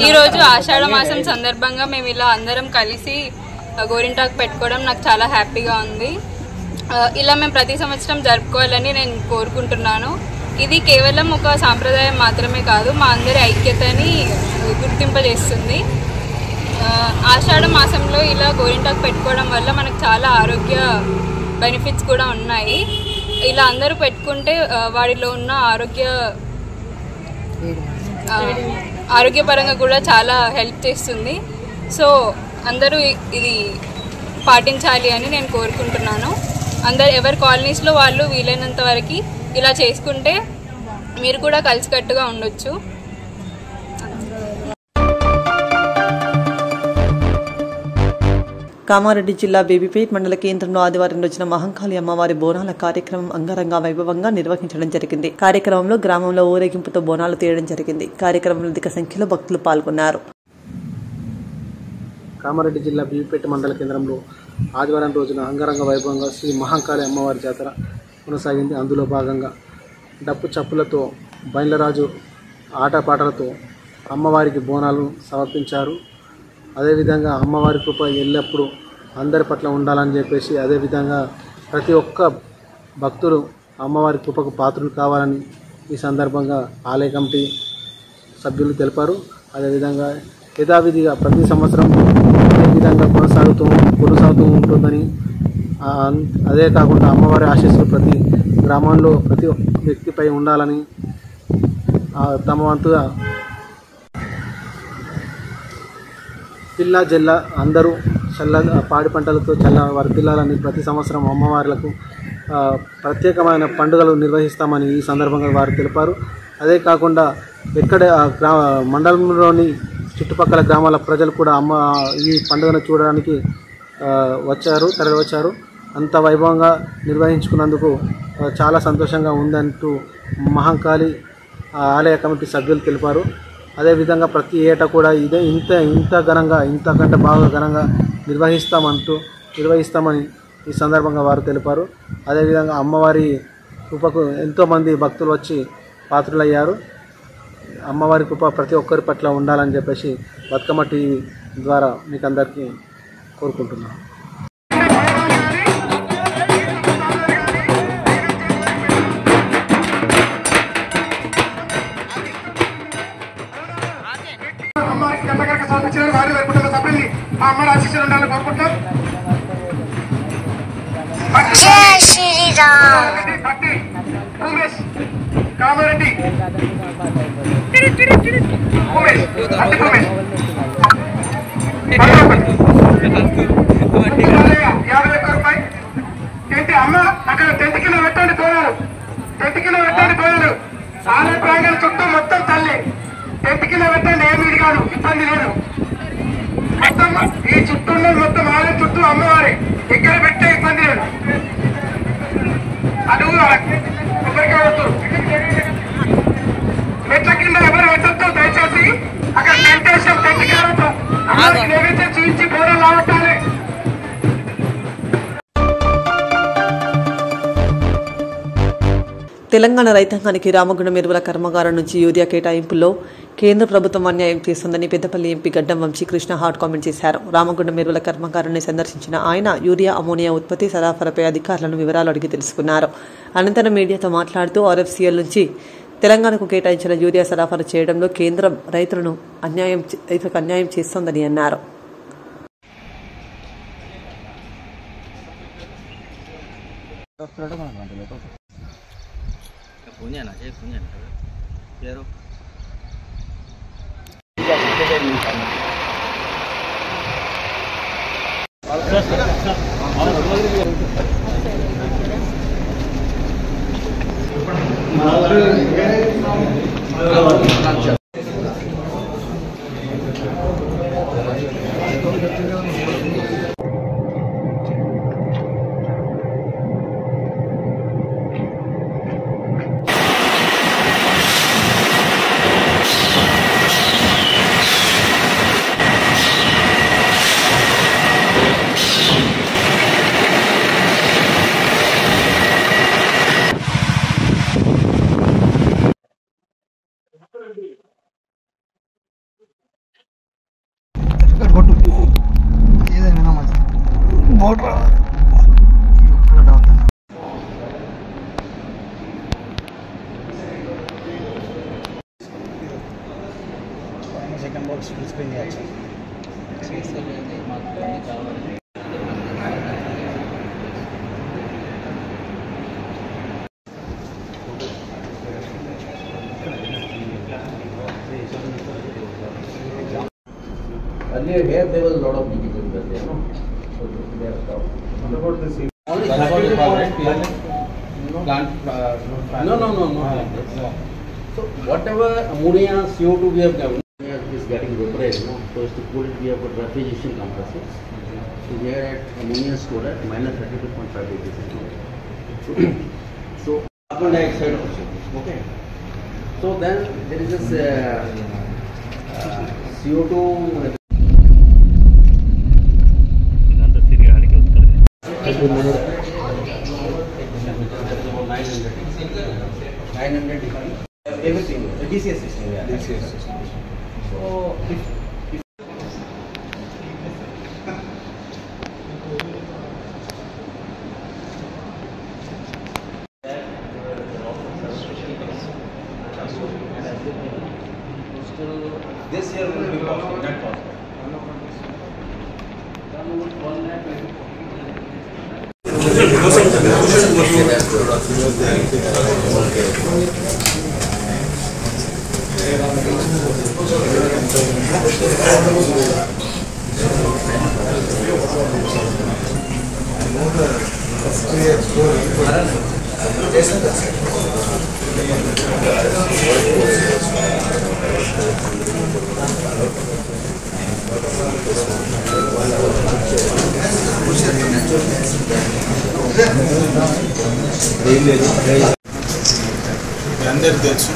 ఈరోజు ఆషాఢ మాసం సందర్భంగా మేము ఇలా అందరం కలిసి గోరింటాకు పెట్టుకోవడం నాకు చాలా హ్యాపీగా ఉంది. ఇలా మేము ప్రతి సంవత్సరం జరుపుకోవాలని నేను కోరుకుంటున్నాను. ఇది కేవలం ఒక సాంప్రదాయం మాత్రమే కాదు, మా అందరి ఐక్యతని గుర్తింపజేస్తుంది. ఆషాఢ మాసంలో ఇలా గోరింటాకు పెట్టుకోవడం వల్ల మనకు చాలా ఆరోగ్య బెనిఫిట్స్ కూడా ఉన్నాయి. ఇలా అందరూ పెట్టుకుంటే వాడిలో ఉన్న ఆరోగ్యపరంగా కూడా చాలా హెల్ప్ చేస్తుంది. సో అందరూ ఇది పాటించాలి అని నేను కోరుకుంటున్నాను. ఎవరి కాలనీస్లో వాళ్ళు వీలైనంత వరకు ఇలా చేసుకుంటే మీరు కూడా కలిసికట్టుగా ఉండొచ్చు. కామారెడ్డి జిల్లా బేబీపేట్ మండల కేంద్రంలో ఆదివారం రోజున మహంకాళి అమ్మవారి బోనాల కార్యక్రమం అంగరంగ వైభవంగా నిర్వహించడం జరిగింది. కార్యక్రమంలో గ్రామంలో ఊరేగింపుతో బోనాలు తీయడం జరిగింది. కార్యక్రమంలో అధిక సంఖ్యలో భక్తులు పాల్గొన్నారు. కామారెడ్డి జిల్లా బేబీపేట మండల కేంద్రంలో ఆదివారం రోజున అంగరంగ వైభవంగా శ్రీ మహంకాళి అమ్మవారి జాతర కొనసాగింది. అందులో భాగంగా డప్పు చప్పులతో బైండ్లరాజు ఆటపాటలతో అమ్మవారికి బోనాలు సమర్పించారు. అదేవిధంగా అమ్మవారి కృప ఎల్లప్పుడూ అందరి పట్ల ఉండాలని చెప్పేసి అదేవిధంగా ప్రతి ఒక్క భక్తులు అమ్మవారి కృపకు పాత్రలు కావాలని ఈ సందర్భంగా ఆలయ కమిటీ సభ్యులు తెలిపారు. అదేవిధంగా యథావిధిగా ప్రతి సంవత్సరం అదే విధంగా కొనసాగుతూ ఉంటుందని, అదే కాకుండా అమ్మవారి ఆశీస్సులు ప్రతి గ్రామంలో ప్రతి ఒక్క వ్యక్తిపై ఉండాలని తమ వంతుగా పిల్ల జల్ల అందరూ పాడి పంటలతో వర్ధిల్లాలని ప్రతి సంవత్సరం అమ్మవార్లకు ప్రత్యేకమైన పండుగలు నిర్వహిస్తామని ఈ సందర్భంగా వారు తెలిపారు. అదే కాకుండా మండలంలోని చుట్టుపక్కల గ్రామాల ప్రజలు కూడా ఈ పండుగను చూడడానికి తరలివచ్చారు. అంత వైభవంగా నిర్వహించుకున్నందుకు చాలా సంతోషంగా ఉందంటూ మహంకాళి ఆలయ కమిటీ సభ్యులు తెలిపారు. అదేవిధంగా ప్రతి ఏటా కూడా ఇంత ఘనంగా ఇంతకంటే బాగా ఘనంగా నిర్వహిస్తామని ఈ సందర్భంగా వారు తెలిపారు. అదేవిధంగా అమ్మవారి కృపకు ఎంతోమంది భక్తులు వచ్చి పాత్రులయ్యారు. అమ్మవారి కృప ప్రతి ఒక్కరి పట్ల ఉండాలని చెప్పేసి బతుకమ్మ టీవీ ద్వారా మీకు అందరికీ కోరుకుంటున్నాను. అమ్మడి ఆశీస్సులు ఉండాలని కోరుకుంటాం. కామారెడ్డి అమ్మ అక్కడ 10 కిలో పెట్టండి తోయాలు, 10 కిలో పెట్టండి తోయాలు. ఆలయ ప్రాంగణ చుట్టూ మొత్తం తల్లి 10 కిలో పెట్టండి, ఏమీ కాదు, ఇబ్బంది లేదు. మొత్తం ఈ చుట్టూ మొత్తం ఆలయం చుట్టూ అమ్మవారి ఇక్కడ పెట్టే ఇబ్బంది లేదు. అడుగు కొబ్బరికాయ వద్దు, మెట్ల కింద ఎవరు పెట్టద్దు దయచేసి. అక్కడ టెంటేషన్ 10 కిలోలతో అమ్మవారికి నైవేద్యం చూపించి బోరం లావట్టాలి. తెలంగాణ రైతాంగానికి రామగుండం ఎరువుల కర్మాగారం నుంచి యూరియా కేటాయింపుల్లో కేంద్ర ప్రభుత్వం అన్యాయం చేస్తుందని పెద్దపల్లి ఎంపీ గడ్డం వంశీకృష్ణ హాట్ కామెంట్ చేశారు. రామగుండం ఎరువుల కర్మాగారాన్ని సందర్శించిన ఆయన యూరియా అమోనియా ఉత్పత్తి సరఫరాపై అధికారులను వివరాలు అడిగి తెలుసుకున్నారు. అనంతరం మీడియాతో మాట్లాడుతూ ఆర్ఎఫ్సీఎల్ నుంచి తెలంగాణకు కేటాయించిన యూరియా సరఫరా చేయడంలో కేంద్రం రైతులకు అన్యాయం చేస్తోందని అన్నారు. Earlier here there was a lot of leakage in the there, no? So they have stopped. What about the same? Only No. So whatever ammonia CO2 we have given is getting vaporized, no? So to cool it we have got refrigeration compressors. So we are at ammonia stored at -32.5 degrees Celsius. So carbon dioxide also, okay? So then there is this CO2. Everything, the DCS system, yeah. DCS system. So, if this year will be possible, not possible. అందరికీ తెలుసు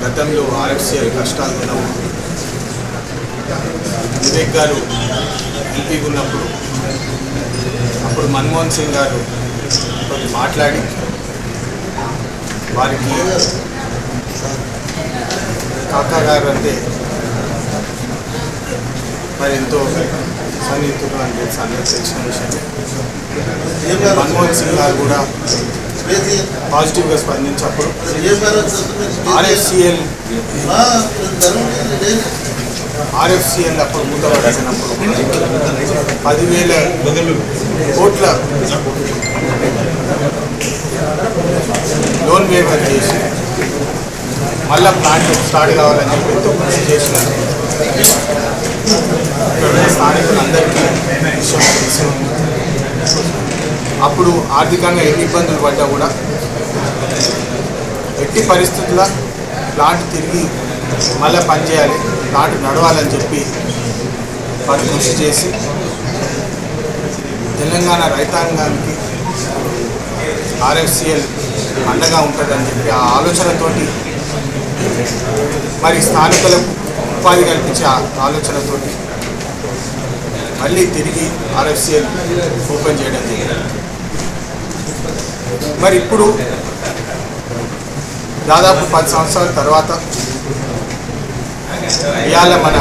గతంలో RFCL కష్టాలు ఉన్నప్పుడు వివేక్ గారు ఎంపీగా ఉన్నప్పుడు అప్పుడు మన్మోహన్ సింగ్ గారు కొంచెం మాట్లాడి వారికి కాకా గారు అంటే మరి ఎంతో సన్నిహితులు అని చెప్పి అందరూ తెలిసిన విషయమే. మన్మోహన్ సింగ్ గారు కూడా పాజిటివ్గా స్పందించినప్పుడు ఆర్ఎఫ్సిఎల్ అప్పుడు మూతపడేసినప్పుడు 10,000 కోట్ల లోన్ వేవర్ చేసి మళ్ళా ప్లాంట్ స్టార్ట్ కావాలని చెప్పి ఎంతో కృషి చేసిన స్థానికులందరికీ విషయం తెలుసు. అప్పుడు ఆర్థికంగా ఎన్ని ఇబ్బందులు పడ్డా కూడా ఎట్టి పరిస్థితుల్లో ప్లాంట్ తిరిగి మళ్ళీ పనిచేయాలి, ప్లాంట్ నడవాలని చెప్పి వారు కృషి చేసి తెలంగాణ రైతాంగానికి ఆర్ఎఫ్సిఎల్ అండగా ఉంటుందని చెప్పి ఆ ఆలోచనతోటి మరి స్థానికులకు ఉపాధి కల్పించే ఆలోచనతోటి మళ్ళీ తిరిగి ఆర్ఎఫ్సిఎల్ ఓపెన్ చేయడం జరిగింది. మరి ఇప్పుడు దాదాపు 10 సంవత్సరాల తర్వాత ఇవాళ మన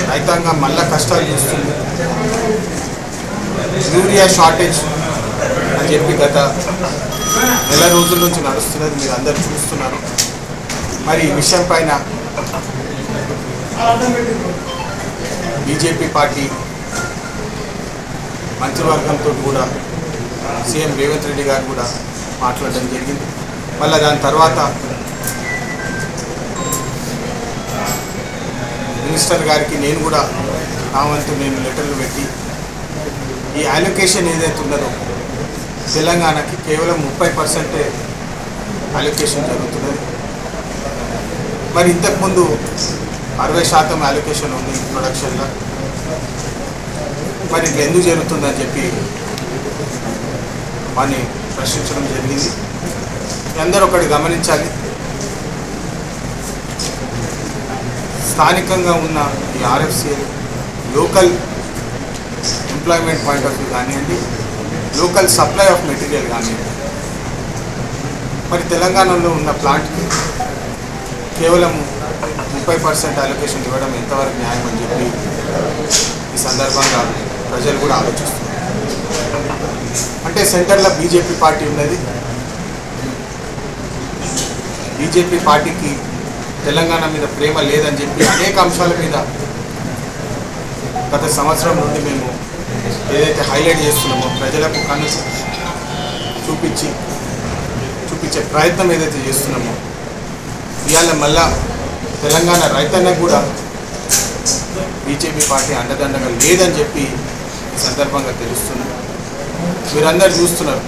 రైతాంగం మళ్ళా కష్టాలు చూస్తుంది. యూరియా షార్టేజ్ అని చెప్పి గత నెల రోజుల నుంచి నడుస్తున్నది మీరు అందరు చూస్తున్నారు. మరి ఈ విషయం పైన బీజేపీ పార్టీ మంత్రివర్గంతో కూడా సీఎం రేవంత్ రెడ్డి గారు కూడా మాట్లాడడం జరిగింది. మళ్ళీ దాని తర్వాత మినిస్టర్ గారికి నేను కూడా నా వంతు నేను లెటర్లు పెట్టి ఈ అలొకేషన్ ఏదైతే ఉన్నదో తెలంగాణకి కేవలం 30% అలొకేషన్ జరుగుతున్నది. మరి ఇంతకుముందు 60% అలొకేషన్ ఉంది ప్రొడక్షన్లో. మరి ఇట్లా ఎందుకు జరుగుతుందని చెప్పి వాడిని ప్రశ్నించడం జరిగింది. అందరూ ఒకటి గమనించాలి, స్థానికంగా ఉన్న ఈ RFCL local employment point of view కానివ్వండి, లోకల్ సప్లై ఆఫ్ మెటీరియల్ కానివ్వండి, మరి తెలంగాణలో ఉన్న ప్లాంట్కి కేవలం 30% అలొకేషన్ ఇవ్వడం ఎంతవరకు న్యాయం అని చెప్పి ఈ సందర్భంగా ప్రజలు కూడా ఆలోచిస్తున్నారు. అంటే సెంటర్లో బీజేపీ పార్టీ ఉన్నది. బీజేపీ పార్టీకి తెలంగాణ మీద ప్రేమ లేదని చెప్పి అనేక అంశాల మీద గత సంవత్సరం నుండి మేము ఏదైతే హైలైట్ చేస్తున్నామో ప్రజలకు కన్ను చూపించే ప్రయత్నం ఏదైతే చేస్తున్నామో ఇవాళ మళ్ళా తెలంగాణ రైతన్నకు కూడా బీజేపీ పార్టీ అండదండగా లేదని చెప్పి ఈ సందర్భంగా తెలుస్తుంది. మీరందరూ చూస్తున్నారు,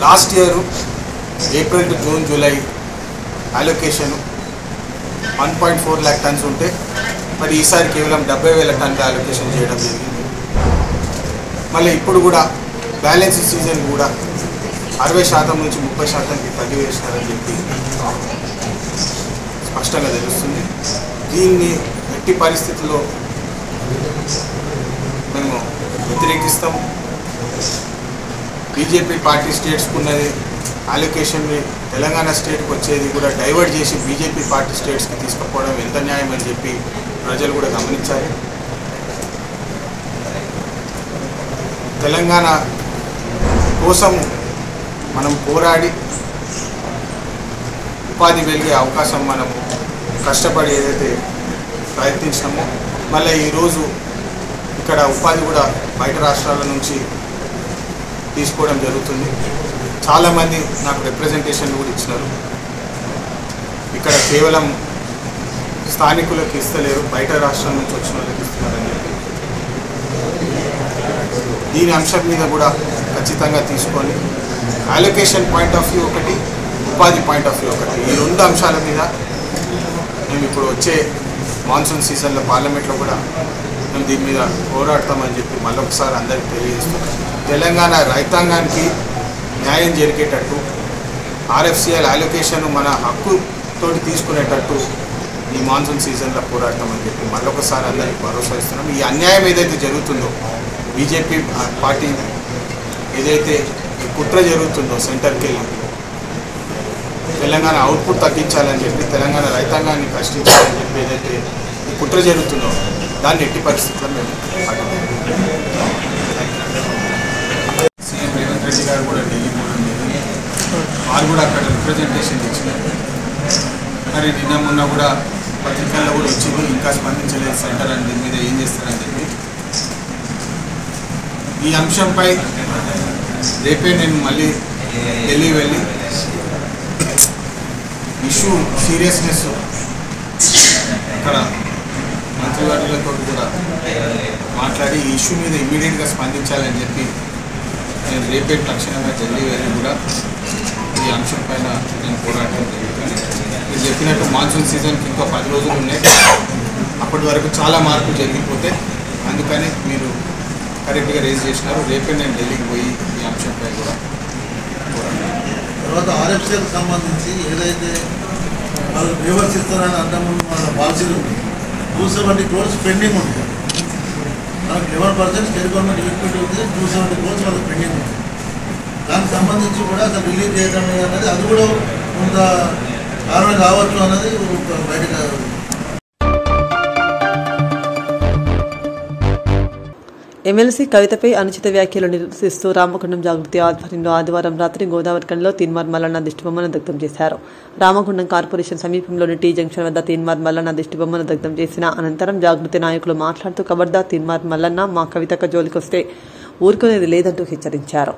last year April to June July allocation 1.4 lakh tons ఉంటే మరి ఈసారి కేవలం 70,000 టన్నుల అలొకేషన్ చేయడం జరిగింది. మళ్ళీ ఇప్పుడు కూడా బ్యాలెన్స్ సీజన్ కూడా 60% నుంచి 30%కి తగ్గివేసినారని చెప్పి స్పష్టంగా తెలుస్తుంది. దీన్ని ఎట్టి పరిస్థితుల్లో మేము వ్యతిరేకిస్తాము. బీజేపీ పార్టీ స్టేట్స్కు ఉన్నది అలొకేషన్ని తెలంగాణ స్టేట్కి వచ్చేది కూడా డైవర్ట్ చేసి బీజేపీ పార్టీ స్టేట్స్కి తీసుకుపోవడం ఎంత న్యాయం అని చెప్పి ప్రజలు కూడా గమనించాలి. తెలంగాణ కోసం మనం పోరాడి ఉపాధి వెలిగే అవకాశం మనం కష్టపడి ఏదైతే ప్రయత్నించినామో మళ్ళీ ఈరోజు ఇక్కడ ఉపాధి కూడా బయట రాష్ట్రాల నుంచి తీసుకోవడం జరుగుతుంది. చాలామంది నాకు రిప్రజెంటేషన్ కూడా ఇచ్చినారు. ఇక్కడ కేవలం స్థానికులకు ఇస్తలేరు, బయట రాష్ట్రాల నుంచి వచ్చిన వాళ్ళకి ఇస్తున్నారని చెప్పి దీని అంశం మీద కూడా ఖచ్చితంగా తీసుకొని అలొకేషన్ పాయింట్ ఆఫ్ వ్యూ ఒకటి, ఉపాధి పాయింట్ ఆఫ్ వ్యూ ఒకటి, ఈ రెండు అంశాల మీద మేము ఇప్పుడు వచ్చే మాన్సూన్ సీజన్లో పార్లమెంట్లో కూడా మేము దీని మీద పోరాడతామని చెప్పి మళ్ళొకసారి అందరికీ తెలియజేస్తున్నాం. తెలంగాణ రైతాంగానికి న్యాయం జరిగేటట్టు ఆర్ఎఫ్సిఎల్ అలొకేషన్ మన హక్కుతో తీసుకునేటట్టు ఈ మాన్సూన్ సీజన్లో పోరాడతామని చెప్పి మళ్ళొకసారి అందరికీ భరోసా ఇస్తున్నాం. ఈ అన్యాయం ఏదైతే జరుగుతుందో బీజేపీ పార్టీ ఏదైతే కుట్ర జరుగుతుందో సెంటర్కి వెళ్ళి తెలంగాణ అవుట్పుట్ తగ్గించాలని చెప్పి తెలంగాణ రైతాంగాన్ని కష్టించాలని చెప్పి ఏదైతే కుట్ర జరుగుతుందో దాన్ని ఎట్టి పరిస్థితుల్లో మేము సీఎం రేవంత్ రెడ్డి గారు కూడా ఢిల్లీ పోవడం జరిగింది. వారు కూడా అక్కడ రిప్రజెంటేషన్ ఇచ్చినారు. మరి నిన్న మొన్న కూడా పత్రికల్లో కూడా వచ్చింది, ఇంకా స్పందించలేదు సెంటర్ అని దీని మీద ఏం చేస్తారని చెప్పి. ఈ అంశంపై రేపే నేను మళ్ళీ ఢిల్లీ వెళ్ళి ఇష్యూ సీరియస్నెస్ అక్కడ మంత్రివర్యులతో కూడా మాట్లాడి ఈ ఇష్యూ మీద ఇమీడియట్గా స్పందించాలని చెప్పి నేను రేపే తక్షణంగా ఢిల్లీ వెళ్ళి కూడా ఈ అంశం పైన నేను పోరాటం జరుగుతుంది. మీరు చెప్పినట్టు మాన్సూన్ సీజన్కి ఇంకా 10 రోజులు ఉన్నాయి. అప్పటి వరకు చాలా మార్పులు జరిగిపోతే అందుకని మీరు కరెక్ట్గా రేజ్ చేసినారు. రేపే నేను ఢిల్లీకి పోయి ఈ అంశంపై కూడా పోరాటం. తర్వాత ఆర్ఎఫ్సీకి సంబంధించి ఏదైతే వాళ్ళు ఫేవర్స్ ఇస్తారని అంతకుముందు మన పాలసీలు 270 crores పెండింగ్ ఉంది. మనకు 11% స్టేట్ గవర్నమెంట్ ఈక్విటీ ఉంది, 270 crores వాళ్ళకి పెండింగ్ ఉంది. దానికి సంబంధించి కూడా అసలు రిలీజ్ చేయడం అనేది అది కూడా కొంత కారణం కావచ్చు అన్నది బయటకు. ఎమ్మెల్సీ కవితపై అనుచిత వ్యాఖ్యలు నిరసిస్తూ రామగుండం జాగృతి ఆధ్వర్యంలో ఆదివారం రాత్రి గోదావరిఖండ్లో తీన్మార్ మల్లన్న దిష్టిబొమ్మను దగ్ధం చేశారు. రామగుండం కార్పొరేషన్ సమీపంలోని టీ జంక్షన్ వద్ద తీన్మార్ మల్లన్న దిష్టిబొమ్మను దగ్ధం చేసిన అనంతరం జాగృతి నాయకులు మాట్లాడుతూ ఖబర్దార్ తీన్మార్ మల్లన్న మా కవితక్క జోలికొస్తే ఊరుకునేది లేదంటూ హెచ్చరించారు.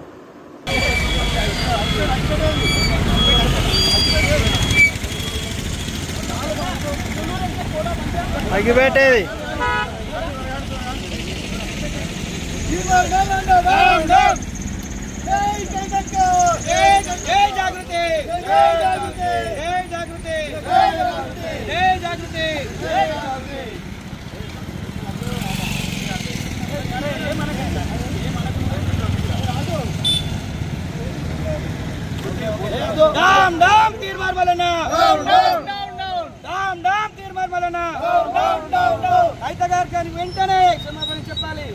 వెంటనే క్షమాపణ చెప్పాలి.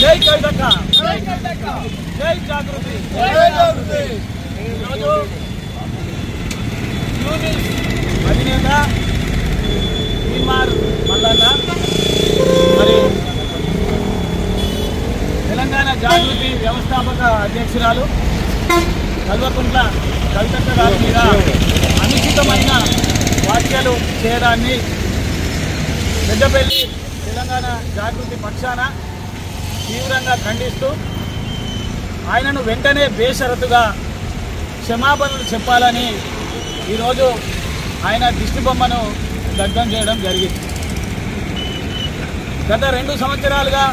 జై కవితక్క, జై కవితక్క, జై జాగృతి, జై జాగృతి. ఈరోజు యూనిస్ అధినేత తీన్మార్ మల్లన్న మరియు తెలంగాణ జాగృతి వ్యవస్థాపక అధ్యక్షురాలు కల్వకుంట్ల కవితక్క గారి మీద అనుచితమైన వ్యాఖ్యలు చేయడాన్ని పెద్దపల్లి తెలంగాణ జాగృతి పక్షాన తీవ్రంగా ఖండిస్తూ ఆయనను వెంటనే బేషరతుగా క్షమాపణలు చెప్పాలని ఈరోజు ఆయన దిష్టిబొమ్మను దగ్ధం చేయడం జరిగింది. గత 2 సంవత్సరాలుగా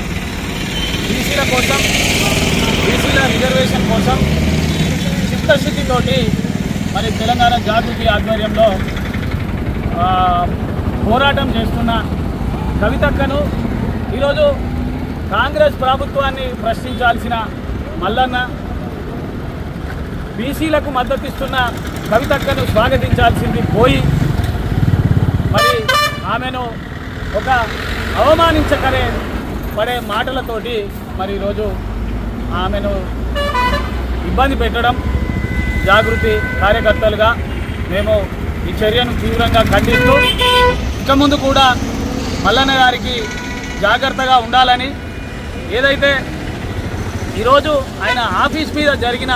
బీసీల కోసం, బీసీల రిజర్వేషన్ కోసం చిత్తశుద్ధితోటి మరి తెలంగాణ జాగృతి ఆధ్వర్యంలో పోరాటం చేస్తున్న కవితక్కను ఈరోజు కాంగ్రెస్ ప్రభుత్వాన్ని ప్రశ్నించాల్సిన మల్లన్న, బీసీలకు మద్దతిస్తున్న కవితక్కను స్వాగతించాల్సింది పోయి మరి ఆమెను ఒక అవమానించకరే పడే మాటలతోటి మరి ఈరోజు ఆమెను ఇబ్బంది పెట్టడం జాగృతి కార్యకర్తలుగా మేము ఈ చర్యను తీవ్రంగా ఖండిస్తూ ఇక ముందు కూడా మల్లన్న గారికి జాగ్రత్తగా ఉండాలని, ఏదైతే ఈరోజు ఆయన ఆఫీస్ మీద జరిగిన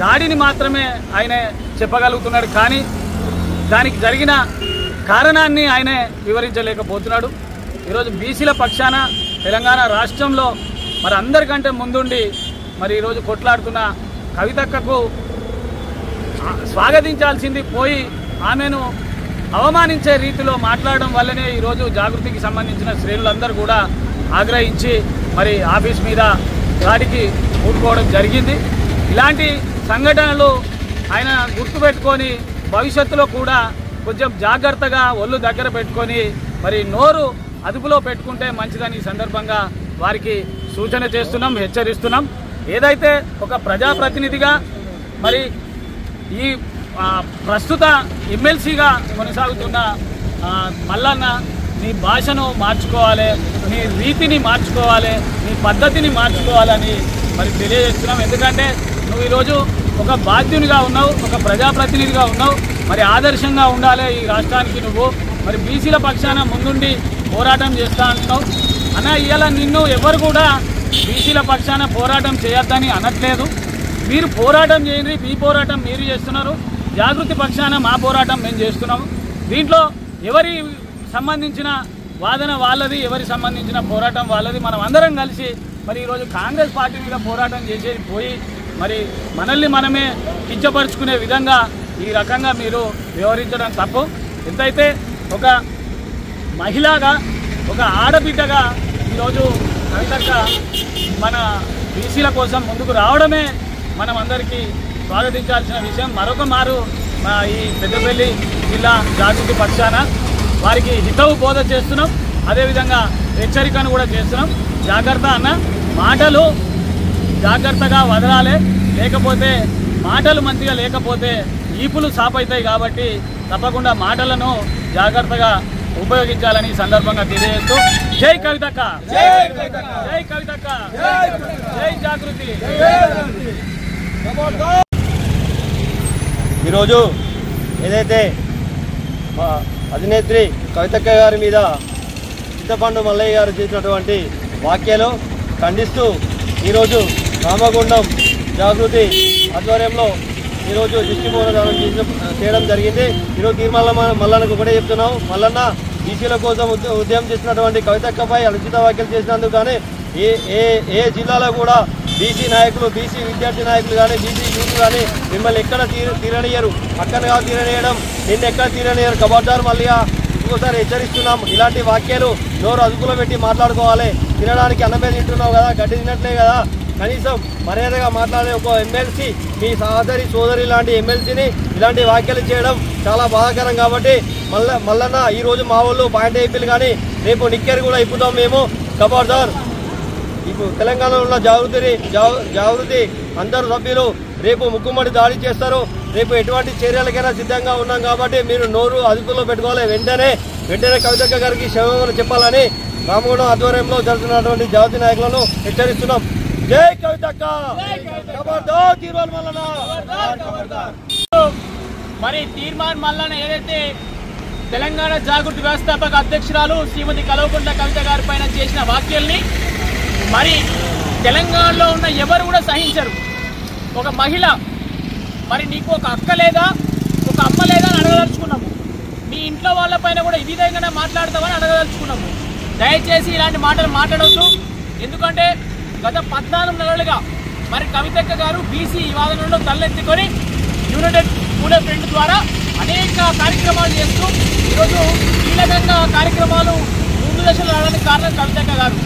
దాడిని మాత్రమే ఆయన చెప్పగలుగుతున్నాడు, కానీ దానికి జరిగిన కారణాన్ని ఆయనే వివరించలేకపోతున్నాడు. ఈరోజు బీసీల పక్షాన తెలంగాణ రాష్ట్రంలో మరి అందరికంటే ముందుండి మరి ఈరోజు కొట్లాడుతున్న కవితక్కకు స్వాగతించాల్సింది పోయి ఆమెను అవమానించే రీతిలో మాట్లాడడం వల్లనే ఈరోజు జాగృతికి సంబంధించిన శ్రేణులందరూ కూడా ఆగ్రహించి మరి ఆఫీస్ మీద దాడికి కూడుకోవడం జరిగింది. ఇలాంటి సంఘటనలు ఆయన గుర్తుపెట్టుకొని భవిష్యత్తులో కూడా కొంచెం జాగ్రత్తగా ఒళ్ళు దగ్గర పెట్టుకొని మరి నోరు అదుపులో పెట్టుకుంటే మంచిదని ఈ సందర్భంగా వారికి సూచన చేస్తున్నాం, హెచ్చరిస్తున్నాం. ఏదైతే ఒక ప్రజాప్రతినిధిగా మరి ఈ ప్రస్తుత ఎమ్మెల్సీగా కొనసాగుతున్న మల్లన్న నీ భాషను మార్చుకోవాలి, నీ రీతిని మార్చుకోవాలి, నీ పద్ధతిని మార్చుకోవాలని మరి తెలియజేస్తున్నాం. ఎందుకంటే నువ్వు ఈరోజు ఒక బాధ్యునిగా ఉన్నావు, ఒక ప్రజాప్రతినిధిగా ఉన్నావు, మరి ఆదర్శంగా ఉండాలి ఈ రాష్ట్రానికి. నువ్వు మరి బీసీల పక్షాన ముందుండి పోరాటం చేస్తా అంటున్నావు అన్న. ఇవాళ నిన్ను ఎవరు కూడా బీసీల పక్షాన పోరాటం చేయొద్దని అనట్లేదు. మీరు పోరాటం చేయండి, మీ పోరాటం మీరు చేస్తున్నారు, జాగృతి పక్షాన మా పోరాటం మేము చేస్తున్నాము. దీంట్లో ఎవరి సంబంధించిన వాదన వాళ్ళది, ఎవరి సంబంధించిన పోరాటం వాళ్ళది. మనం అందరం కలిసి మరి ఈరోజు కాంగ్రెస్ పార్టీ మీద పోరాటం చేసేది పోయి మరి మనల్ని మనమే కించపరుచుకునే విధంగా ఈ రకంగా మీరు వ్యవహరించడం తప్పు. ఎంతైతే ఒక మహిళగా, ఒక ఆడబిడ్డగా ఈరోజు కవితక్క మన బీసీల కోసం ముందుకు రావడమే మనం అందరికీ స్వాగతించాల్సిన విషయం. మరొక మారు ఈ పెద్దపల్లి జిల్లా జాగృతి పక్షాన వారికి హితవు బోధ చేస్తున్నాం. అదేవిధంగా హెచ్చరికను కూడా చేస్తున్నాం. జాగ్రత్త అన్న, మాటలు జాగ్రత్తగా వదలాలి, లేకపోతే మాటలు మంచిగా లేకపోతే ఈపులు సాపవుతాయి. కాబట్టి తప్పకుండా మాటలను జాగ్రత్తగా ఉపయోగించాలని సందర్భంగా తెలియజేస్తూ జై కవితక్క, జై కవితక్క, జై జాగృతి. ఈరోజు ఏదైతే మా అధినేత్రి కవితక్క గారి మీద చింతపండు మల్లయ్య గారు చేసినటువంటి వ్యాఖ్యలు ఖండిస్తూ ఈరోజు రామగుండం జాగృతి ఆధ్వర్యంలో ఈరోజు దిష్టిబోధనం చేయడం జరిగింది. ఈరోజు తీర్మాల మల్లన్నకు ఒకటే చెప్తున్నాం, మల్లన్న బీసీల కోసం ఉద్యమం చేసినటువంటి కవితక్కపై అనుచిత వ్యాఖ్యలు చేసినందుకు కానీ ఏ జిల్లాలో కూడా బీసీ నాయకులు, బీసీ విద్యార్థి నాయకులు కానీ, బీసీ యూత్ కానీ మిమ్మల్ని ఎక్కడ తీరనియరు. పక్కనగా తీరనియడం, నిన్నెక్కడ తీరనియరు. కబడ్దారు మళ్ళీగా ఇంకోసారి హెచ్చరిస్తున్నాం. ఇలాంటి వాక్యాలు నోరు అదుపులో పెట్టి మాట్లాడుకోవాలి. తినడానికి అన్నమే తింటున్నావు కదా, గడ్డి తినట్లే కదా, కనీసం మర్యాదగా మాట్లాడే ఒక ఎమ్మెల్సీ, మీ సోదరి లాంటి ఎమ్మెల్సీని ఇలాంటి వ్యాఖ్యలు చేయడం చాలా బాధాకరం. కాబట్టి మల్లన్న ఈరోజు మా వాళ్ళు పాయింట్ అయిపోయి కానీ రేపు నిక్కెరు కూడా ఇప్పుతాం మేము. కబడ్దార్. ఇప్పుడు తెలంగాణలో ఉన్న జాగృతి అందరు సభ్యులు రేపు ముక్కుమడి దాడి చేస్తారు. రేపు ఎటువంటి చర్యలకైనా సిద్ధంగా ఉన్నాం. కాబట్టి మీరు నోరు అదుపులో పెట్టుకోవాలి. వెంటనే కవితక్క గారికి క్షమాపణ చెప్పాలని రామగుండం ఆధ్వర్యంలో జరుగుతున్నటువంటి జాగృతి నాయకులను హెచ్చరిస్తున్నాం. జై కవితక్క. తీర్మాన్ మల్లన్న. మరి తీర్మాన్ మల్లన్న ఏదైతే తెలంగాణ జాగృతి వ్యవస్థాపక అధ్యక్షురాలు శ్రీమతి కల్వకుంట్ల కవిత గారి పైన చేసిన వ్యాఖ్యల్ని మరి తెలంగాణలో ఉన్న ఎవరు కూడా సహించరు. ఒక మహిళ, మరి నీకు ఒక అక్క లేదా, ఒక అమ్మ లేదా అని అడగదలుచుకున్నాము. మీ ఇంట్లో వాళ్ళపైన కూడా ఈ విధంగానే మాట్లాడతామని అడగదలుచుకున్నాము. దయచేసి ఇలాంటి మాటలు మాట్లాడవద్దు. ఎందుకంటే గత 14 నెలలుగా మరి కవితక్క గారు బీసీ వాదనలో తలెత్తుకొని యునైటెడ్ పూలే ఫ్రంట్ ద్వారా అనేక కార్యక్రమాలు చేస్తూ ఈరోజు కీలకంగా కార్యక్రమాలు ముందు దశలో రావడానికి కారణం కవితక్క గారు.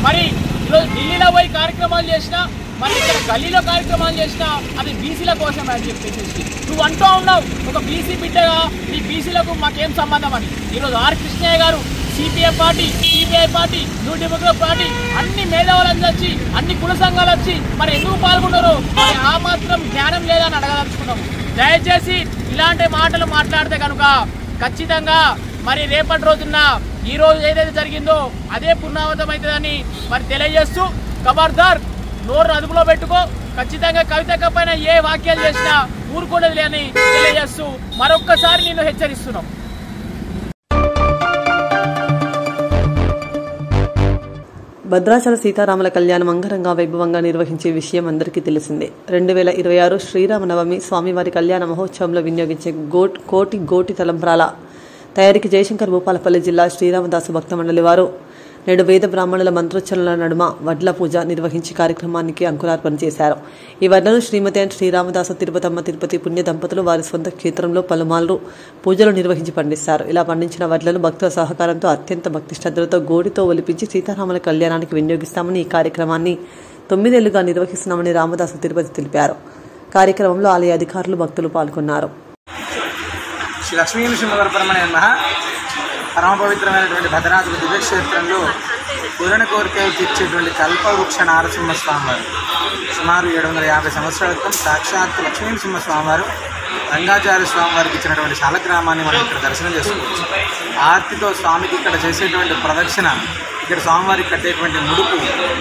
మరి ఈరోజు ఢిల్లీలో పోయి కార్యక్రమాలు చేసినా, మరి ఇక్కడ గల్లీలో కార్యక్రమాలు చేసినా అది బీసీల కోసం అని చెప్పేసి నువ్వు అంటూ ఉన్నావు. ఒక బీసీ బిడ్డగా ఈ బీసీలకు మాకేం సంబంధం అని. ఈరోజు ఆర్ కృష్ణయ్య గారు CPM party, CPI party, new democratic party అన్ని మేధావులు వచ్చి, అన్ని కుల సంఘాలు వచ్చి మరి ఎందుకు పాల్గొన్నారు? మరి ఆ మాత్రం జ్ఞానం లేదని అడగదలుచుకున్నాము. దయచేసి ఇలాంటి మాటలు మాట్లాడితే కనుక ఖచ్చితంగా మరి రేపటి రోజున ఈ రోజు ఏదైతే జరిగిందో అదే పునరావృతం అవుతుందని మరి తెలియజేస్తూ ఖబర్దార్, నోరు అదుపులో పెట్టుకో. ఖచ్చితంగా కవితక్క పైన ఏ వాక్యాలు చేసినా ఊరుకోలేదు అని తెలియజేస్తూ మరొక్కసారి నేను హెచ్చరిస్తున్నాం. భద్రాచల సీతారాముల కళ్యాణం అంగరంగ వైభవంగా నిర్వహించే విషయం అందరికీ తెలిసిందే. 2026 శ్రీరామనవమి స్వామివారి కళ్యాణ మహోత్సవంలో వినియోగించే కోటి తలంబ్రాల తయారీకి జయశంకర్ భూపాలపల్లి జిల్లా శ్రీరామదాసు భక్త మండలి వారు నేడు వేద బ్రాహ్మణుల మంత్రోచ్చరణల నడుమ వడ్ల పూజ నిర్వహించి కార్యక్రమానికి అంకురార్పణ చేశారు. ఈ వడ్లను శ్రీమతి అండ్ శ్రీరామదాస తిరుపతమ్మ తిరుపతి పుణ్య దంపతులు వారి సొంత క్షేత్రంలో పలుమార్లు పూజలు నిర్వహించి పండిస్తారు. ఇలా పండించిన వడ్లను భక్తుల సహకారంతో అత్యంత భక్తి శ్రద్ధలతో గోడితో ఒలిపించి సీతారాముల కళ్యాణానికి వినియోగిస్తామని, ఈ కార్యక్రమాన్ని 9 ఏళ్లుగా నిర్వహిస్తున్నామని రామదాసు తిరుపతి తెలిపారు. కార్యక్రమంలో ఆలయ అధికారులు, భక్తులు పాల్గొన్నారు. శ్రీ లక్ష్మీ నృసింహపరమణ పరమ పవిత్రమైనటువంటి భద్రాచల దివ్యక్షేత్రంలో పూరణ కోరికలు తీర్చేటువంటి కల్పవృక్ష నారసింహస్వామి వారు సుమారు 750 సంవత్సరాల క్రితం సాక్షాత్ లక్ష్మీ నృసింహస్వామివారు రంగాచార్య స్వామి వారికి ఇచ్చినటువంటి శాలగ్రామాన్ని మనం ఇక్కడ దర్శనం చేసుకోవచ్చు. ఆర్తితో స్వామికి ఇక్కడ చేసేటువంటి ప్రదక్షిణ, ఇక్కడ స్వామివారికి కట్టేటువంటి ముడుపు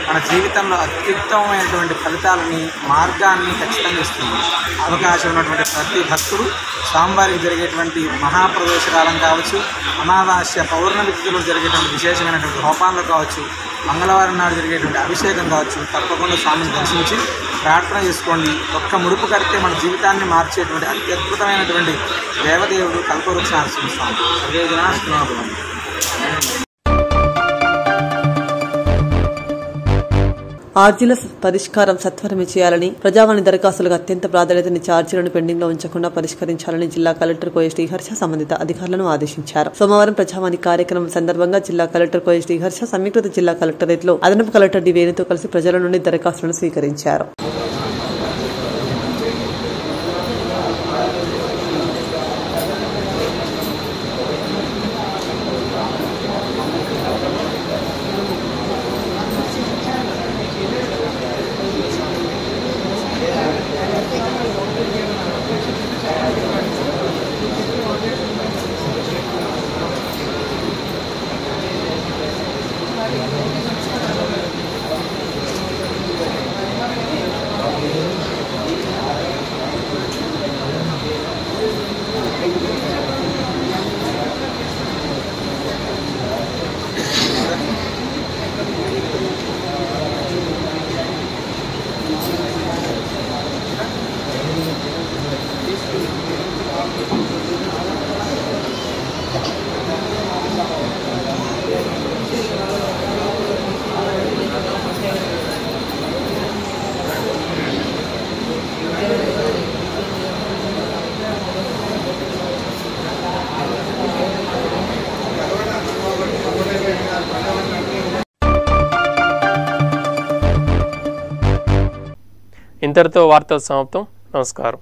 మన జీవితంలో అత్యుత్తమమైనటువంటి ఫలితాలని, మార్గాన్ని ఖచ్చితంగా ఇస్తుంది. అవకాశం ఉన్నటువంటి ప్రతి భక్తుడు స్వామివారికి జరిగేటువంటి మహాప్రదోషకాలం కావచ్చు, అమావాస్య పౌర్ణమి తిథిలో జరిగేటువంటి విశేషమైనటువంటి హోపాల్లో కావచ్చు, మంగళవారం నాడు జరిగేటువంటి అభిషేకం కావచ్చు, తప్పకుండా స్వామిని దర్శించి ప్రార్థన చేసుకోండి. ఒక్క ముడుపు కడితే మన జీవితాన్ని మార్చేటువంటి అత్యద్భుతమైనటువంటి దేవదేవుడు కల్పవృక్ష నరసింహస్వామి. సర్వే జనా సుఖినో భవంతు. ఆర్జీల పరిష్కారం సత్వరమే చేయాలని, ప్రజావాణి దరఖాస్తులకు అత్యంత ప్రాధాన్యతనిచ్చే ఆర్జీలను పెండింగ్ లో ఉంచకుండా పరిష్కరించాలని జిల్లా కలెక్టర్ కోయ శ్రీహర్ష సంబంధిత అధికారులను ఆదేశించారు. సోమవారం ప్రజావాణి కార్యక్రమం సందర్భంగా జిల్లా కలెక్టర్ కోయ శ్రీహర్ష సమీకృత జిల్లా కలెక్టరేట్ లో అదనపు కలెక్టర్ డి వేణుతో కలిసి ప్రజల నుండి దరఖాస్తులను స్వీకరించారు. ఇంతటితో వార్తలు సమాప్తం. నమస్కారం.